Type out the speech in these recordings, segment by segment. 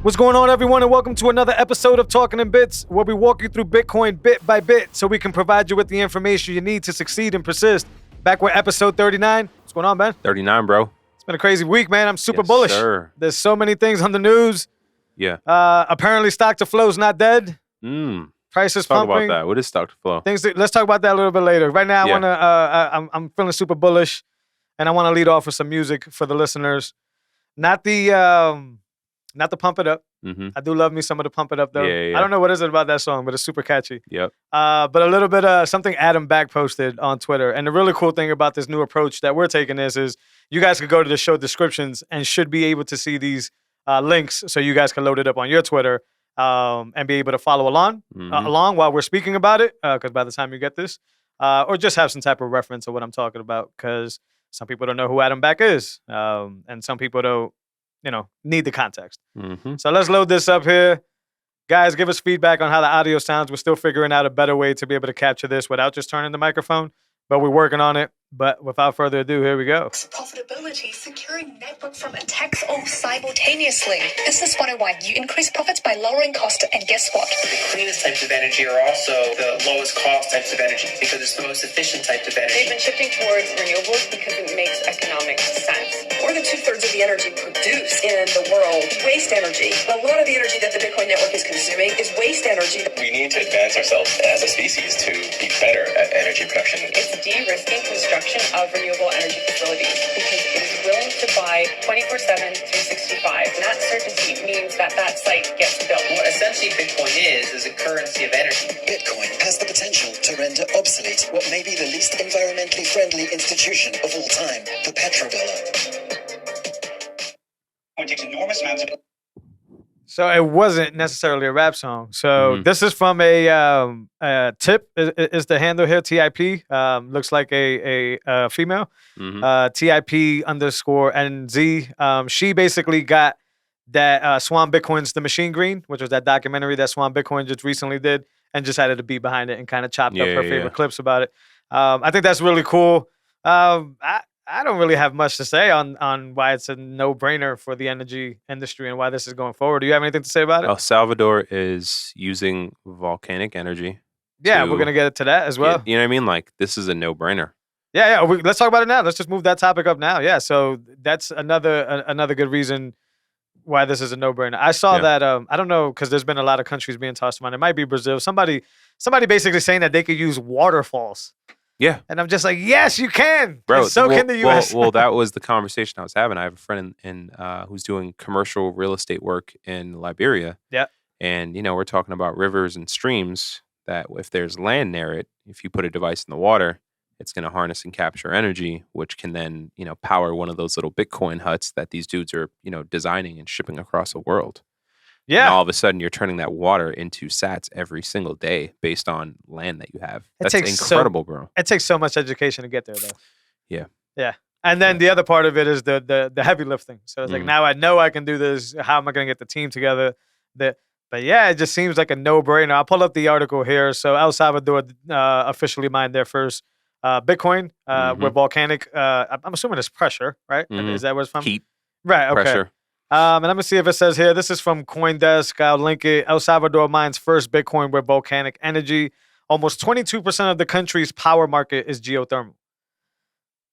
What's going on, everyone, and welcome to another episode of Talking in Bits, where we walk you through Bitcoin bit by bit so we can provide you with the information you need to succeed and persist. Back with episode 39. What's going on, man? 39, bro. It's been a crazy week, man. I'm super bullish. Sir. There's so many things on the news. Yeah. Apparently, stock to flow's not dead. Prices Talk pumping. about that. What is stock to flow? Let's talk about that a little bit later. Right now, I'm feeling super bullish, and I want to lead off with some music for the listeners. Not the Pump It Up. Mm-hmm. I do love me some of the Pump It Up, though. Yeah. I don't know what is it about that song, but it's super catchy. Yep. But a little bit of something Adam Back posted on Twitter. And the really cool thing about this new approach that we're taking is you guys could go to the show descriptions and should be able to see these links so you guys can load it up on your Twitter and be able to follow along while we're speaking about it, because by the time you get this, or just have some type of reference of what I'm talking about, because some people don't know who Adam Back is, and some people don't, need the context. Mm-hmm. So let's load this up here. Guys, give us feedback on how the audio sounds. We're still figuring out a better way to be able to capture this without just turning the microphone, but we're working on it. But without further ado, here we go. Profitability, securing network from attacks all simultaneously. Business 101, you increase profits by lowering cost, and guess what? The cleanest types of energy are also the lowest cost types of energy because it's the most efficient types of energy. They've been shifting towards renewables because it makes economic sense. More than 2/3 of the energy produced in the world is waste energy. A lot of the energy that the Bitcoin network is consuming is waste energy. We need to advance ourselves as a species to be better at energy production. It's de-risking construction of renewable energy facilities because it is willing to buy 24/7, 365. And that certainty means that site gets built. What essentially Bitcoin is a currency of energy. Bitcoin has the potential to render obsolete what may be the least environmentally friendly institution of all time, the petrodollar. It takes enormous amounts of... So it wasn't necessarily a rap song. So this is from a Tip is the handle here, TIP. Looks like a female. TIP_NZ. She basically got that Swan Bitcoin's The Machine Green, which was that documentary that Swan Bitcoin just recently did, and just added a beat behind it and kind of chopped up her favorite clips about it. I think that's really cool. I don't really have much to say on why it's a no-brainer for the energy industry and why this is going forward. Do you have anything to say about it? El Salvador is using volcanic energy. Yeah, we're going to get to that as well. You know what I mean? Like, this is a no-brainer. Yeah. Let's talk about it now. Let's just move that topic up now. Yeah, so that's another good reason why this is a no-brainer. I saw that, I don't know, because there's been a lot of countries being tossed around. It might be Brazil. Somebody basically saying that they could use waterfalls. Yeah. And I'm just like, yes, you can. Bro, and so can the U.S. Well, that was the conversation I was having. I have a friend who's doing commercial real estate work in Liberia. Yeah. And, we're talking about rivers and streams that if there's land near it, if you put a device in the water, it's going to harness and capture energy, which can then, power one of those little Bitcoin huts that these dudes are, designing and shipping across the world. Yeah. And all of a sudden, you're turning that water into sats every single day based on land that you have. That's incredible, bro. It takes so much education to get there, though. Yeah. Yeah. And then the other part of it is the heavy lifting. So it's like, now I know I can do this. How am I going to get the team together? But yeah, it just seems like a no-brainer. I'll pull up the article here. So El Salvador officially mined their first Bitcoin with volcanic. I'm assuming it's pressure, right? Is that where it's from? Heat. Right. Okay. Pressure. And let me see if it says here. This is from CoinDesk. I'll link it. El Salvador mines first Bitcoin with volcanic energy. Almost 22% of the country's power market is geothermal.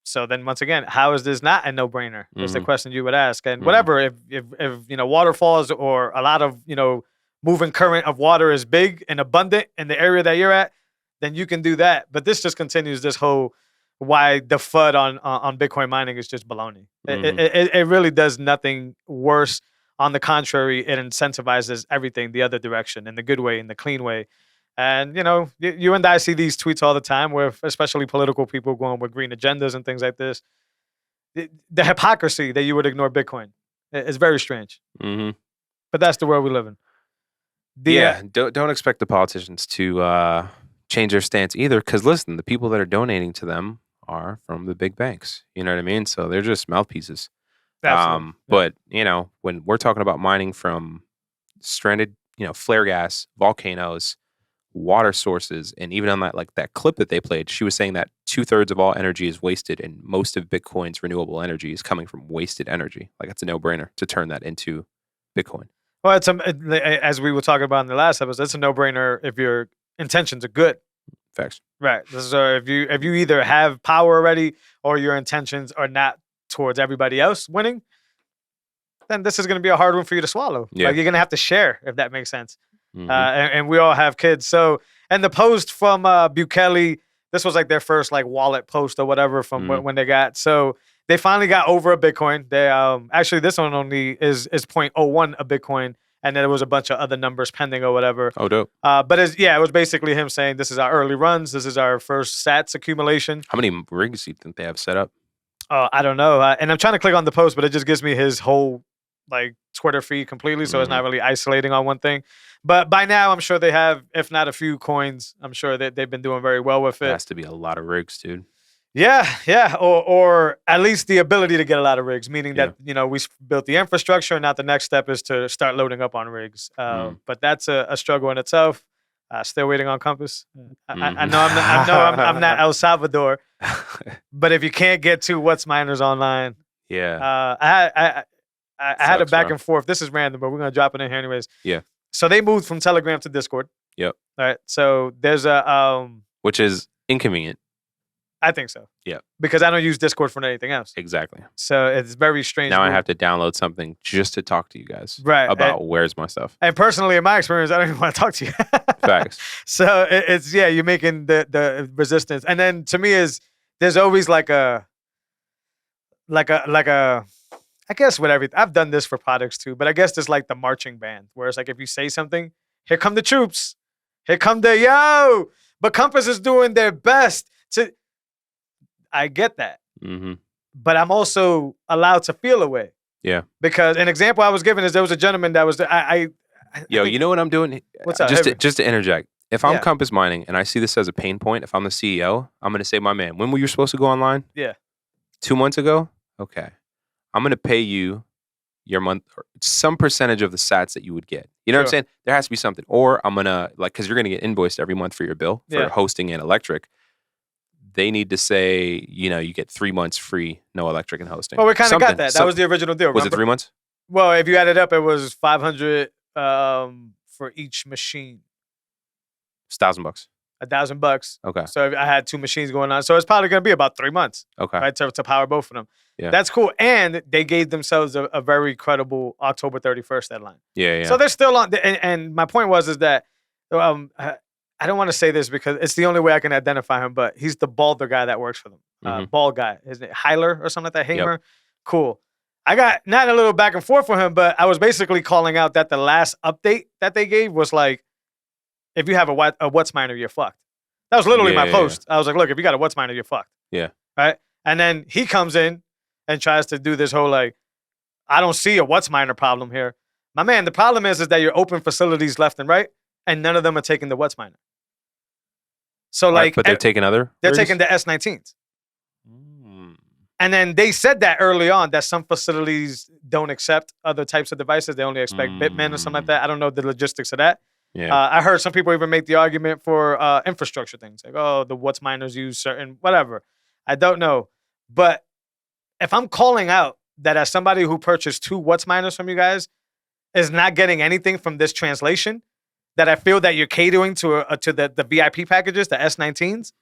So then, once again, how is this not a no-brainer? Is the question you would ask. And whatever, if waterfalls or a lot of moving current of water is big and abundant in the area that you're at, then you can do that. But this just continues this whole why the FUD on Bitcoin mining is just baloney. It really does nothing worse. On the contrary, it incentivizes everything the other direction, in the good way, in the clean way. And, you and I see these tweets all the time where especially political people going with green agendas and things like this. The hypocrisy that you would ignore Bitcoin is very strange. But that's the world we live in. Don't expect the politicians to change their stance either. Because listen, the people that are donating to them are from the big banks. You know what I mean? So they're just mouthpieces. But, when we're talking about mining from stranded, flare gas, volcanoes, water sources, and even on that clip that they played, she was saying that 2/3 of all energy is wasted, and most of Bitcoin's renewable energy is coming from wasted energy. Like, it's a no-brainer to turn that into Bitcoin. Well, as we were talking about in the last episode, it's a no-brainer if your intentions are good. Facts. Right. So if you either have power already or your intentions are not towards everybody else winning, then this is going to be a hard one for you to swallow. Yeah. Like, you're going to have to share, if that makes sense. Mhm. And we all have kids. So, and the post from Bukele, this was like their first like wallet post or whatever from when they got. So they finally got over a Bitcoin. They actually, this one only is 0.01 a Bitcoin. And then there was a bunch of other numbers pending or whatever. Oh, dope. But it was basically him saying, this is our early runs. This is our first sats accumulation. How many rigs do you think they have set up? I don't know. And I'm trying to click on the post, but it just gives me his whole like Twitter feed completely. So it's not really isolating on one thing. But by now, I'm sure they have, if not a few coins, I'm sure that they've been doing very well with it. It has to be a lot of rigs, dude. Yeah. Or at least the ability to get a lot of rigs, meaning that, we built the infrastructure and now the next step is to start loading up on rigs. But that's a struggle in itself. Still waiting on Compass. I know I'm not El Salvador, but if you can't get to What's Miners online, I had a back and forth. This is random, but we're gonna drop it in here anyways. Yeah. So they moved from Telegram to Discord. Yep. All right. So there's which is inconvenient. I think so. Yeah. Because I don't use Discord for anything else. Exactly. So it's very strange. Now I have to download something just to talk to you guys. Right. About where's my stuff. And personally, in my experience, I don't even want to talk to you. Facts. So it's you're making the resistance. And then to me there's always like a I guess with everything. I've done this for products too, but I guess there's like the marching band where it's like if you say something, here come the troops. Here come the yo. But Compass is doing their best to. I get that. Mm-hmm. But I'm also allowed to feel a way. Yeah. Because an example I was given is there was a gentleman that was Yo, you know what I'm doing? What's up? Just to interject. If I'm Compass Mining and I see this as a pain point, if I'm the CEO, I'm going to say, my man, when were you supposed to go online? Yeah. 2 months ago? Okay. I'm going to pay you your month, or some percentage of the sats that you would get. You know what I'm saying? There has to be something. Or I'm going to, because you're going to get invoiced every month for your bill for hosting and electric. They need to say, you get 3 months free, no electric and hosting. Well, we kind of got that. That was the original deal. Was it 3 months? Well, if you add it up, it was $500 for each machine. It's $1,000. $1,000. Okay. So I had 2 machines going on. So it's probably going to be about 3 months. Okay. Right, to power both of them. Yeah. That's cool. And they gave themselves a very credible October 31st deadline. Yeah. So they're still on. And my point is that I don't want to say this because it's the only way I can identify him, but he's the balder guy that works for them. Bald guy. Isn't it Heiler or something like that? Hamer? Yep. Cool. I got not a little back and forth with him, but I was basically calling out that the last update that they gave was like, if you have a What's Miner, you're fucked. That was literally my post. I was like, look, if you got a What's Miner, you're fucked. Yeah. Right? And then he comes in and tries to do this whole like, I don't see a What's Miner problem here. My man, the problem is that you're open facilities left and right, and none of them are taking the What's Miner. So like, but they're taking other. They're taking the S19s. And then they said that early on that some facilities don't accept other types of devices. They only expect Bitmain or something like that. I don't know the logistics of that. Yeah. I heard some people even make the argument for infrastructure things. Like, oh, the What's Miners use certain whatever. I don't know. But if I'm calling out that as somebody who purchased 2 What's Miners from you guys is not getting anything from this translation, that I feel that you're catering to the VIP packages, the S19s,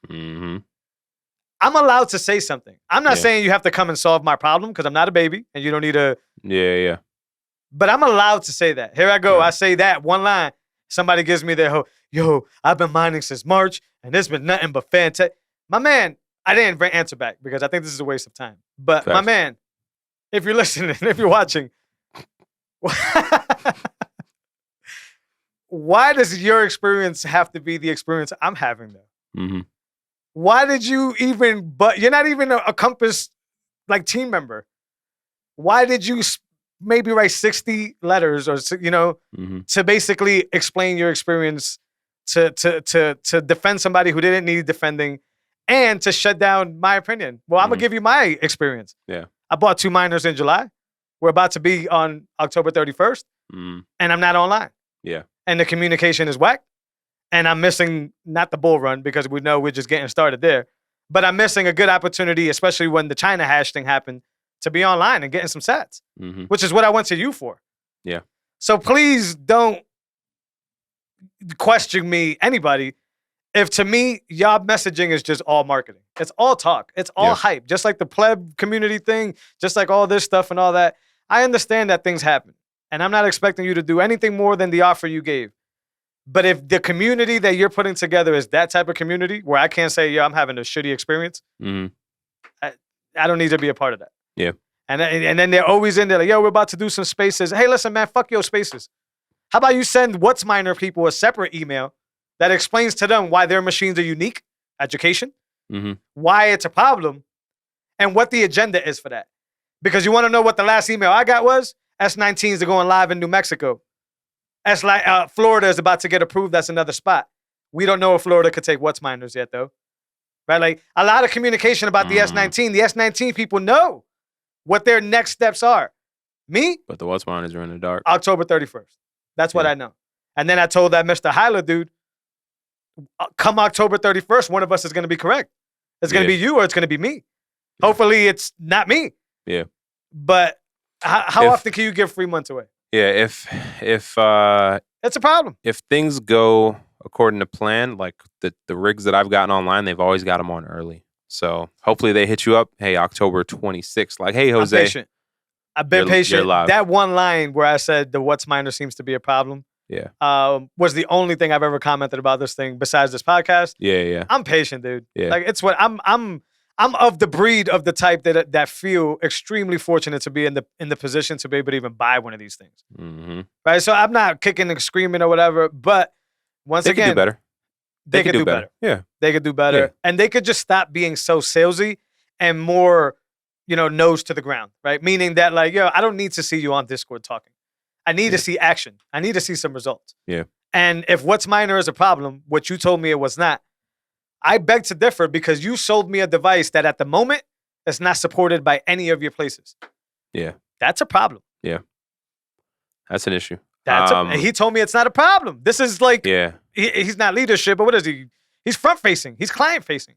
I'm allowed to say something. I'm not saying you have to come and solve my problem because I'm not a baby and you don't need a... Yeah. But I'm allowed to say that. Here I go. I say that one line. Somebody gives me their whole, yo, I've been mining since March and there's been nothing but fantastic. My man, I didn't answer back because I think this is a waste of time. But my man, if you're listening, if you're watching, why does your experience have to be the experience I'm having though? Why did you even, but you're not even a Compass like team member. Why did you maybe write 60 letters or, to basically explain your experience to defend somebody who didn't need defending and to shut down my opinion? Well, I'm going to give you my experience. Yeah. I bought 2 miners in July. We're about to be on October 31st and I'm not online. Yeah. and the communication is whack, and I'm missing not the bull run because we know we're just getting started there, but I'm missing a good opportunity, especially when the China hash thing happened, to be online and getting some sats, which is what I went to you for. Yeah. So please don't question me, anybody, if to me, y'all messaging is just all marketing. It's all talk. It's all hype. Just like the pleb community thing, just like all this stuff and all that. I understand that things happen. And I'm not expecting you to do anything more than the offer you gave. But if the community that you're putting together is that type of community where I can't say, yo, I'm having a shitty experience, I don't need to be a part of that. Yeah. And then they're always in there like, yo, we're about to do some spaces. Hey, listen, man, fuck your spaces. How about you send What's Miner people a separate email that explains to them why their machines are unique, education, why it's a problem, and what the agenda is for that. Because you want to know what the last email I got was? S19s are going live in New Mexico. Florida is about to get approved. That's another spot. We don't know if Florida could take What's Miners yet, though. Right? Like, a lot of communication about the S19. The S19 people know what their next steps are. Me? But the What's Miners are in the dark. October 31st. That's what I know. And then I told that Mr. Hyla dude, come October 31st, one of us is going to be correct. It's going to be you or it's going to be me. Hopefully it's not me. Yeah. But how often can you give 3 months away? Yeah, if it's a problem. If things go according to plan, like the rigs that I've gotten online, they've always got them on early. So hopefully they hit you up. Hey, October 26th. Like, hey, Jose. I'm patient. I've been patient. You're live. That one line where I said the What's Miner seems to be a problem. Yeah. Was the only thing I've ever commented about this thing besides this podcast. Yeah. I'm patient, dude. Yeah. Like, it's what I'm of the breed of the type that feel extremely fortunate to be in the position to be able to even buy one of these things. Right. So I'm not kicking and screaming or whatever, but once they again, could do better. They could do better. Yeah. They could do better. Yeah. And they could just stop being so salesy and more, nose to the ground, right? Meaning that, like, yo, I don't need to see you on Discord talking. I need to see action. I need to see some results. Yeah. And if What's Miner is a problem, what you told me it was not, I beg to differ because you sold me a device that at the moment is not supported by any of your places. Yeah. That's a problem. Yeah. That's an issue. He told me it's not a problem. This is like, yeah. He's not leadership, but what is he? He's front facing. He's client facing.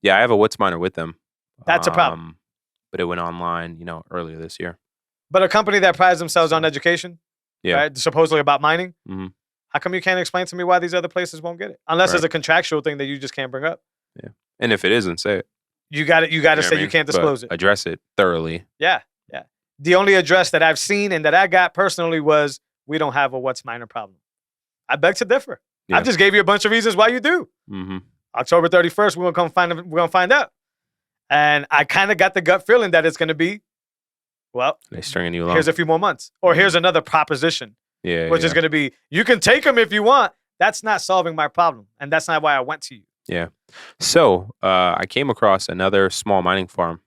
Yeah, I have a What's Miner with them. That's a problem. But it went online, earlier this year. But a company that prides themselves on education, right, supposedly about mining, how come you can't explain to me why these other places won't get it? Unless it's a contractual thing that you just can't bring up. Yeah. And if it isn't, say it. You got to say you can't disclose it. Address it thoroughly. Yeah. The only address that I've seen and that I got personally was, we don't have a What's Miner problem. I beg to differ. Yeah. I just gave you a bunch of reasons why you do. October 31st, we're gonna find out. And I kind of got the gut feeling that it's gonna be, well, they stringing you along. Here's a few more months, or here's another proposition. Which is gonna be, you can take them if you want. That's not solving my problem, and that's not why I went to you. Yeah. So I came across another small mining farm.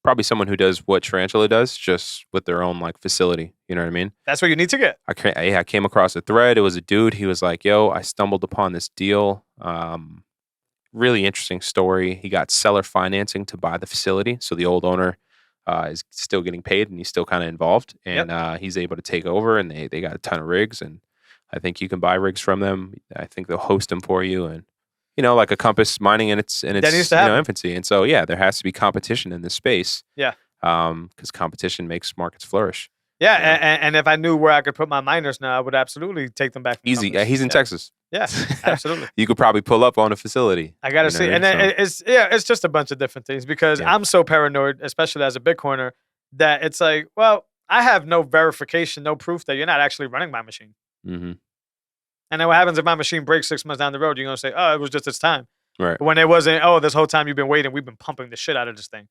Probably someone who does what Tarantula does, just with their own facility. You know what I mean? That's what you need to get. I came across a thread. It was a dude. He was like, "Yo, I stumbled upon this deal. Really interesting story. He got seller financing to buy the facility, so the old owner is still getting paid, and he's still kind of involved. And he's able to take over, and they got a ton of rigs, and I think you can buy rigs from them. I think they'll host them for you, and like a Compass mining in its infancy. And so, there has to be competition in this space. Yeah. Because competition makes markets flourish. Yeah, and if I knew where I could put my miners now, I would absolutely take them back. Easy. Compass. Yeah, he's in Texas. Yeah, absolutely. You could probably pull up on a facility. I got to see. And then it's just a bunch of different things because I'm so paranoid, especially as a Bitcoiner, that it's like, well, I have no verification, no proof that you're not actually running my machine. And then what happens if my machine breaks 6 months down the road? You're going to say, oh, it was just its time. Right. But when it wasn't, oh, this whole time you've been waiting, we've been pumping the shit out of this thing.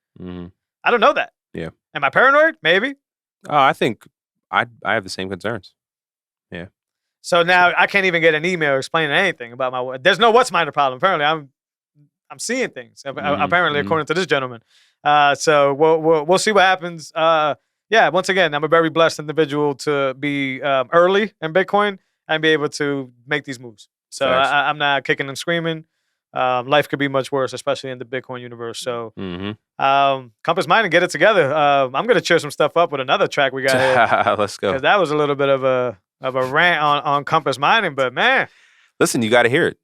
I don't know that. Yeah. Am I paranoid? Maybe. I think I have the same concerns. Yeah. So now I can't even get an email explaining anything about my. There's no What's Miner problem. Apparently, I'm seeing things. Apparently, according to this gentleman. So we'll see what happens. Once again, I'm a very blessed individual to be early in Bitcoin and be able to make these moves. So I'm not kicking and screaming. Life could be much worse, especially in the Bitcoin universe. So Compass Mining, get it together. I'm going to cheer some stuff up with another track we got here. Let's go. Because that was a little bit of of a rant on Compass Mining, but man, Listen, you got to hear it.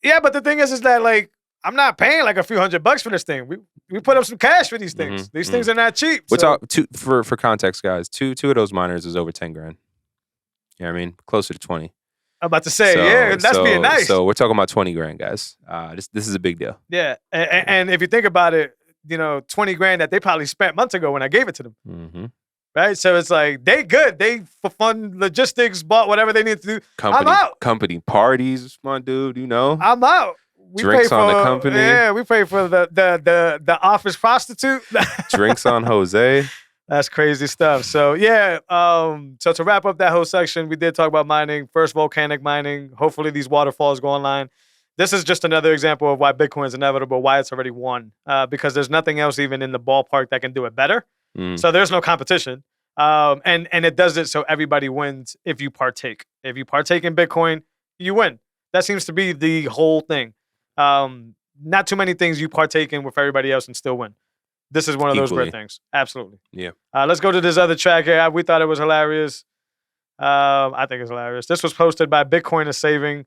yeah. But the thing is that like I'm not paying like a few $100 for this thing. We put up some cash for these things. These things are not cheap. What's so. for context, guys? Two of those miners is over 10 grand. You know what I mean? Closer to 20. I'm about to say, yeah, that's being nice. So we're talking about 20 grand, guys. This is a big deal. Yeah, and if you think about it, 20 grand that they probably spent months ago when I gave it to them. Mm-hmm. Right? So it's like, they good. They for fun logistics, bought whatever they need to do. I'm out. Company parties, my dude, I'm out. We Drinks pay on for, the company. Yeah, we pay for the office prostitute. Drinks on Jose. That's crazy stuff. So yeah, so to wrap up that whole section, we did talk about mining, first volcanic mining. Hopefully these waterfalls go online. This is just another example of why Bitcoin is inevitable, why it's already won, because there's nothing else even in the ballpark that can do it better. So there's no competition. And it does it so everybody wins if you partake. If you partake in Bitcoin, you win. That seems to be the whole thing. Not too many things you partake in with everybody else and still win. This is one of those rare things. Absolutely. Yeah. Let's go to this other track here. We thought it was hilarious. I think it's hilarious. This was posted by Bitcoin is Saving.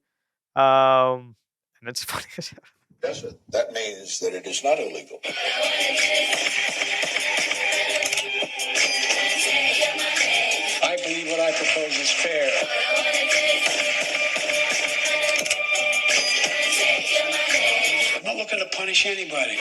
And it's funny as hell. Yes, that means that it is not illegal. I believe what I propose is fair. I'm not looking to punish anybody.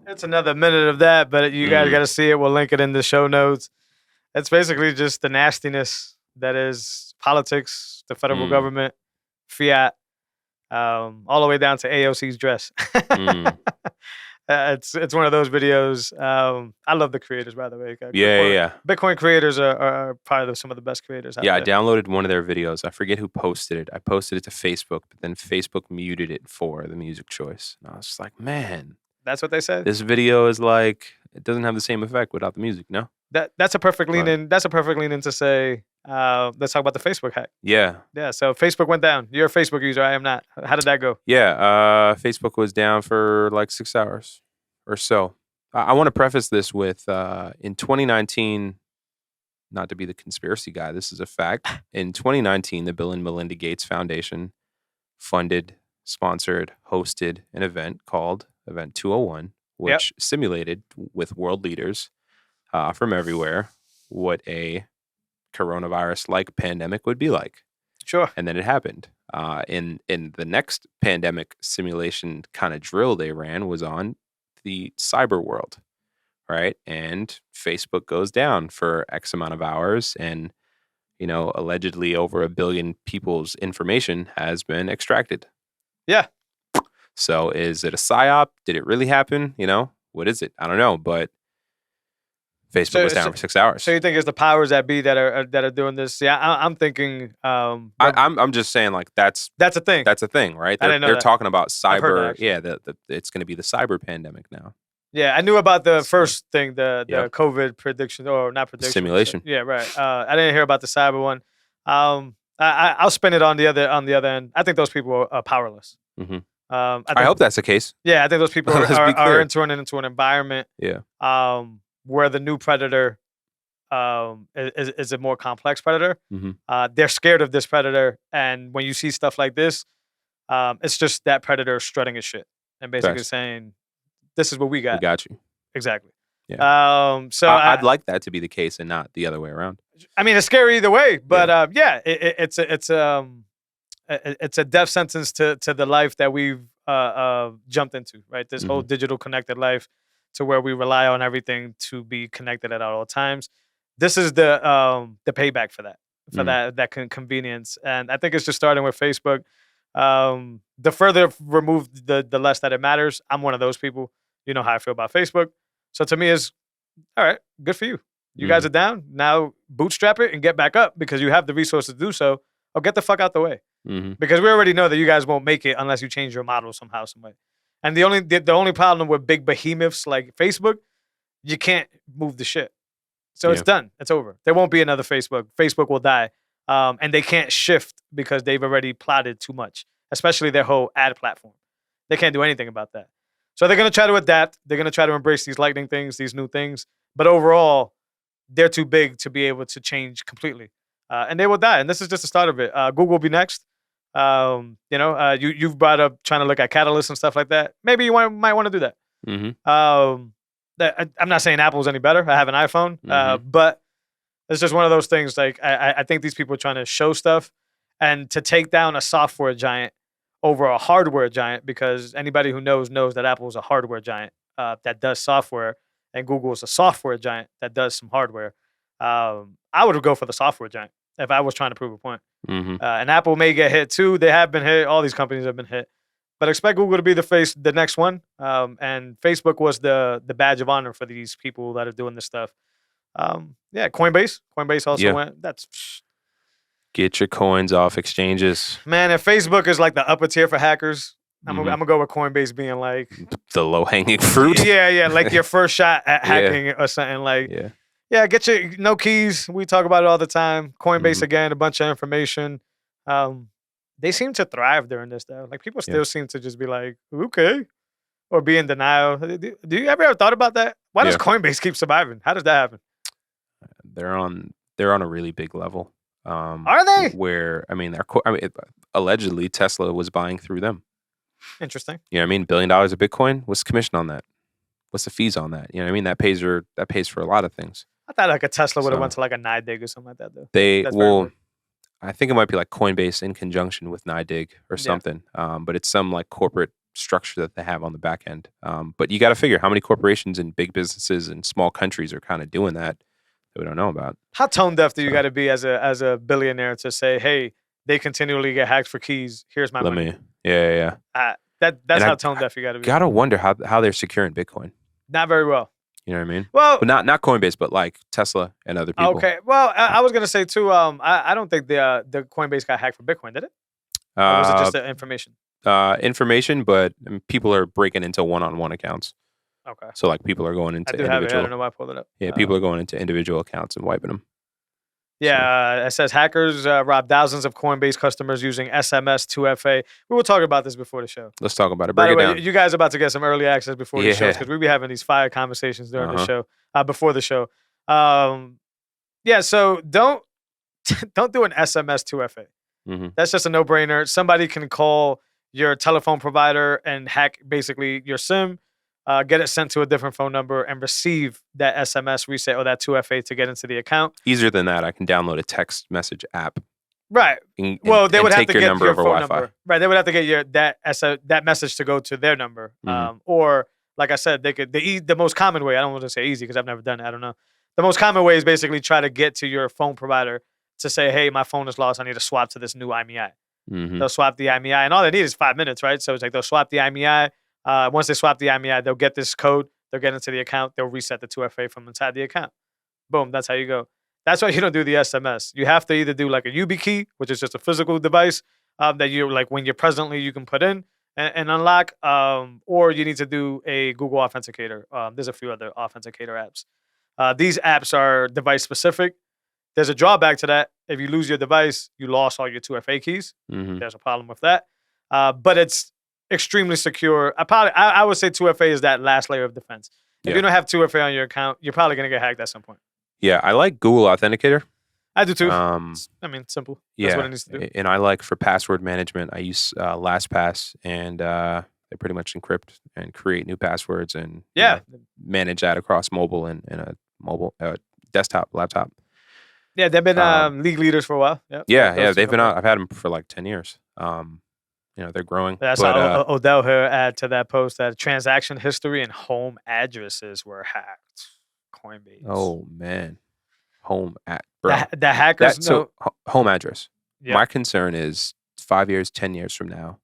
It's another minute of that, but you guys got to see it. We'll link it in the show notes. It's basically just the nastiness that is politics, the federal government, fiat, all the way down to AOC's dress. It's one of those videos. I love the creators, by the way. Yeah. Bitcoin creators are probably some of the best creators out there. I downloaded one of their videos. I forget who posted it. I posted it to Facebook, but then Facebook muted it for the music choice. And I was just like, man. That's what they said. This video is like, it doesn't have the same effect without the music, no? That's a perfect lean in. That's a perfect lean in to say, let's talk about the Facebook hack. Yeah. Yeah. So Facebook went down. You're a Facebook user. I am not. How did that go? Yeah. Facebook was down for like 6 hours or so. I want to preface this with in 2019, not to be the conspiracy guy, this is a fact. In 2019, the Bill and Melinda Gates Foundation funded, sponsored, hosted an event called Event 201, which simulated with world leaders from everywhere what a coronavirus-like pandemic would be like. Sure. And then it happened. In the next pandemic simulation kind of drill they ran was on the cyber world, right? And Facebook goes down for X amount of hours, and allegedly over 1 billion people's information has been extracted. Yeah. So is it a psyop? Did it really happen? What is it? I don't know, but Facebook was down for 6 hours. So you think it's the powers that be that are doing this? Yeah, I'm thinking. I'm just saying, like that's a thing. That's a thing, right? They're talking about cyber. Yeah, it's going to be the cyber pandemic now. Yeah, I knew about the first thing, the COVID prediction, or not prediction, simulation. Yeah, right. I didn't hear about the cyber one. I'll spin it on the other end. I think those people are powerless. Mm-hmm. I hope that's the case. Yeah, I think those people are entering into an environment. Yeah. Where the new predator is a more complex predator. Mm-hmm. They're scared of this predator, and when you see stuff like this, it's just that predator strutting his shit and basically saying, "This is what we got. We got you." Exactly. Yeah. So I'd like that to be the case and not the other way around. I mean, it's scary either way, but it's a death sentence to the life that we've jumped into, right? This whole digital connected life, to where we rely on everything to be connected at all times. this is the payback for that, Mm. that convenience. And I think it's just starting with Facebook. The further removed, the less that it matters. I'm one of those people. You know how I feel about Facebook. So to me, is all right. Good for you. You guys Mhm. are down now. Bootstrap it and get back up because you have the resources to do so. Or get the fuck out the way Mhm. because we already know that you guys won't make it unless you change your model somehow, some way. And the only problem with big behemoths like Facebook, you can't move the shit. So it's Yeah. done. It's over. There won't be another Facebook. Facebook will die. And they can't shift because they've already plotted too much, especially their whole ad platform. They can't do anything about that. So they're going to try to adapt. They're going to try to embrace these lightning things, these new things. But overall, they're too big to be able to change completely. And they will die. And this is just the start of it. Google will be next. You've brought up trying to look at catalysts and stuff like that. Maybe you might want to do that. Mhm. I'm not saying Apple's any better. I have an iPhone, but it's just one of those things. Like I think these people are trying to show stuff, and to take down a software giant over a hardware giant, because anybody who knows that Apple is a hardware giant that does software, and Google is a software giant that does some hardware. I would go for the software giant if I was trying to prove a point. Mhm. And Apple may get hit too. They have been hit. All these companies have been hit. But expect Google to be the next one. And Facebook was the badge of honor for these people that are doing this stuff. Coinbase. Coinbase also Yeah. went. Get your coins off exchanges. Man, if Facebook is like the upper tier for hackers, I'm Mhm. gonna go with Coinbase being like The low hanging fruit. yeah, like your first shot at Yeah. hacking or something. Like Yeah. get your no keys. We talk about it all the time. Coinbase Mhm. again, a bunch of information. They seem to thrive during this though. Like people still Yeah. seem to just be like, okay, or be in denial. Do you ever thought about that? Why does Yeah. Coinbase keep surviving? How does that happen? They're on a really big level. Are they? Where allegedly Tesla was buying through them. Interesting. You know what I mean? $1 billion of Bitcoin. What's the commission on that? What's the fees on that? You know what I mean? That pays for a lot of things. I thought like a Tesla would have So- went to like a NIDIG or something like that though. They That's very weird. I think it might be like Coinbase in conjunction with NIDIG or Yeah. something. But it's some like corporate structure that they have on the back end. But you got to figure how many corporations and big businesses and small countries are kind of doing that we don't know about. How tone deaf do you So- got to be as a billionaire to say, hey, they continually get hacked for keys. Here's my Let money. me. Yeah. That's And how I- tone deaf you got to be. Gotta wonder how they're securing Bitcoin. Not very well. You know what I mean? Well, But not Coinbase, but like Tesla and other people. okay. Well, I was gonna say too. I don't think the Coinbase got hacked for Bitcoin, did it? Or was it just the information? Information, but people are breaking into one-on-one accounts. Okay. So like people are going I into do have it. I individual. don't know why I pulled it up. Yeah, people are going into individual accounts and wiping them. Yeah, it says hackers robbed thousands of Coinbase customers using SMS 2FA. We were talking about this before the show. Let's talk about it. By Break the it way, down. you guys are about to get some early access before the shows Yeah. because we be having these fire conversations during the Uh-huh. show, before the show. So don't do an SMS 2FA. Mhm. That's just a no-brainer. Somebody can call your telephone provider and hack basically your SIM, get it sent to a different phone number, and receive that SMS reset or that 2FA to get into the account. Easier than that, I can download a text message app. Right. And, Well, they and would have take to your get number your over phone Wi-Fi. number. Right. They would have to get that message to go to their number. Mhm. Or like I said, they could the most common way. I don't want to say easy because I've never done it. I don't know. The most common way is basically try to get to your phone provider to say, "Hey, my phone is lost. I need to swap to this new IMEI." Mhm. They'll swap the IMEI, and all they need is 5 minutes, right? So it's like they'll swap the IMEI. Once they swap the IMEI, they'll get this code. They'll get into the account. They'll reset the 2FA from inside the account. Boom. That's how you go. That's why you don't do the SMS. You have to either do like a YubiKey, which is just a physical device that you like when you're presently you can put in and unlock, or you need to do a Google Authenticator. There's a few other authenticator apps. These apps are device specific. There's a drawback to that. If you lose your device, you lost all your 2FA keys. Mhm. There's a problem with that. But it's extremely secure. I would say 2FA is that last layer of defense. If Yeah. you don't have 2FA on your account, you're probably gonna get hacked at some point. Yeah, I like Google Authenticator. I do too. Um, I mean, simple. That's yeah, what it needs to do. and I like for password management. I use LastPass, and they pretty much encrypt and create new passwords and you Yeah. know, manage that across mobile and a mobile desktop, laptop. Yeah, they've been league leaders for a while. Yep. Yeah, Those two they've been companies. out. I've had them for like 10 years. They're growing. That's but, how Odell here add to that post that transaction history and home addresses were hacked. Coinbase. oh man, home at, bro. The hackers know. Home address. Yeah. My concern is 5 years, 10 years from now.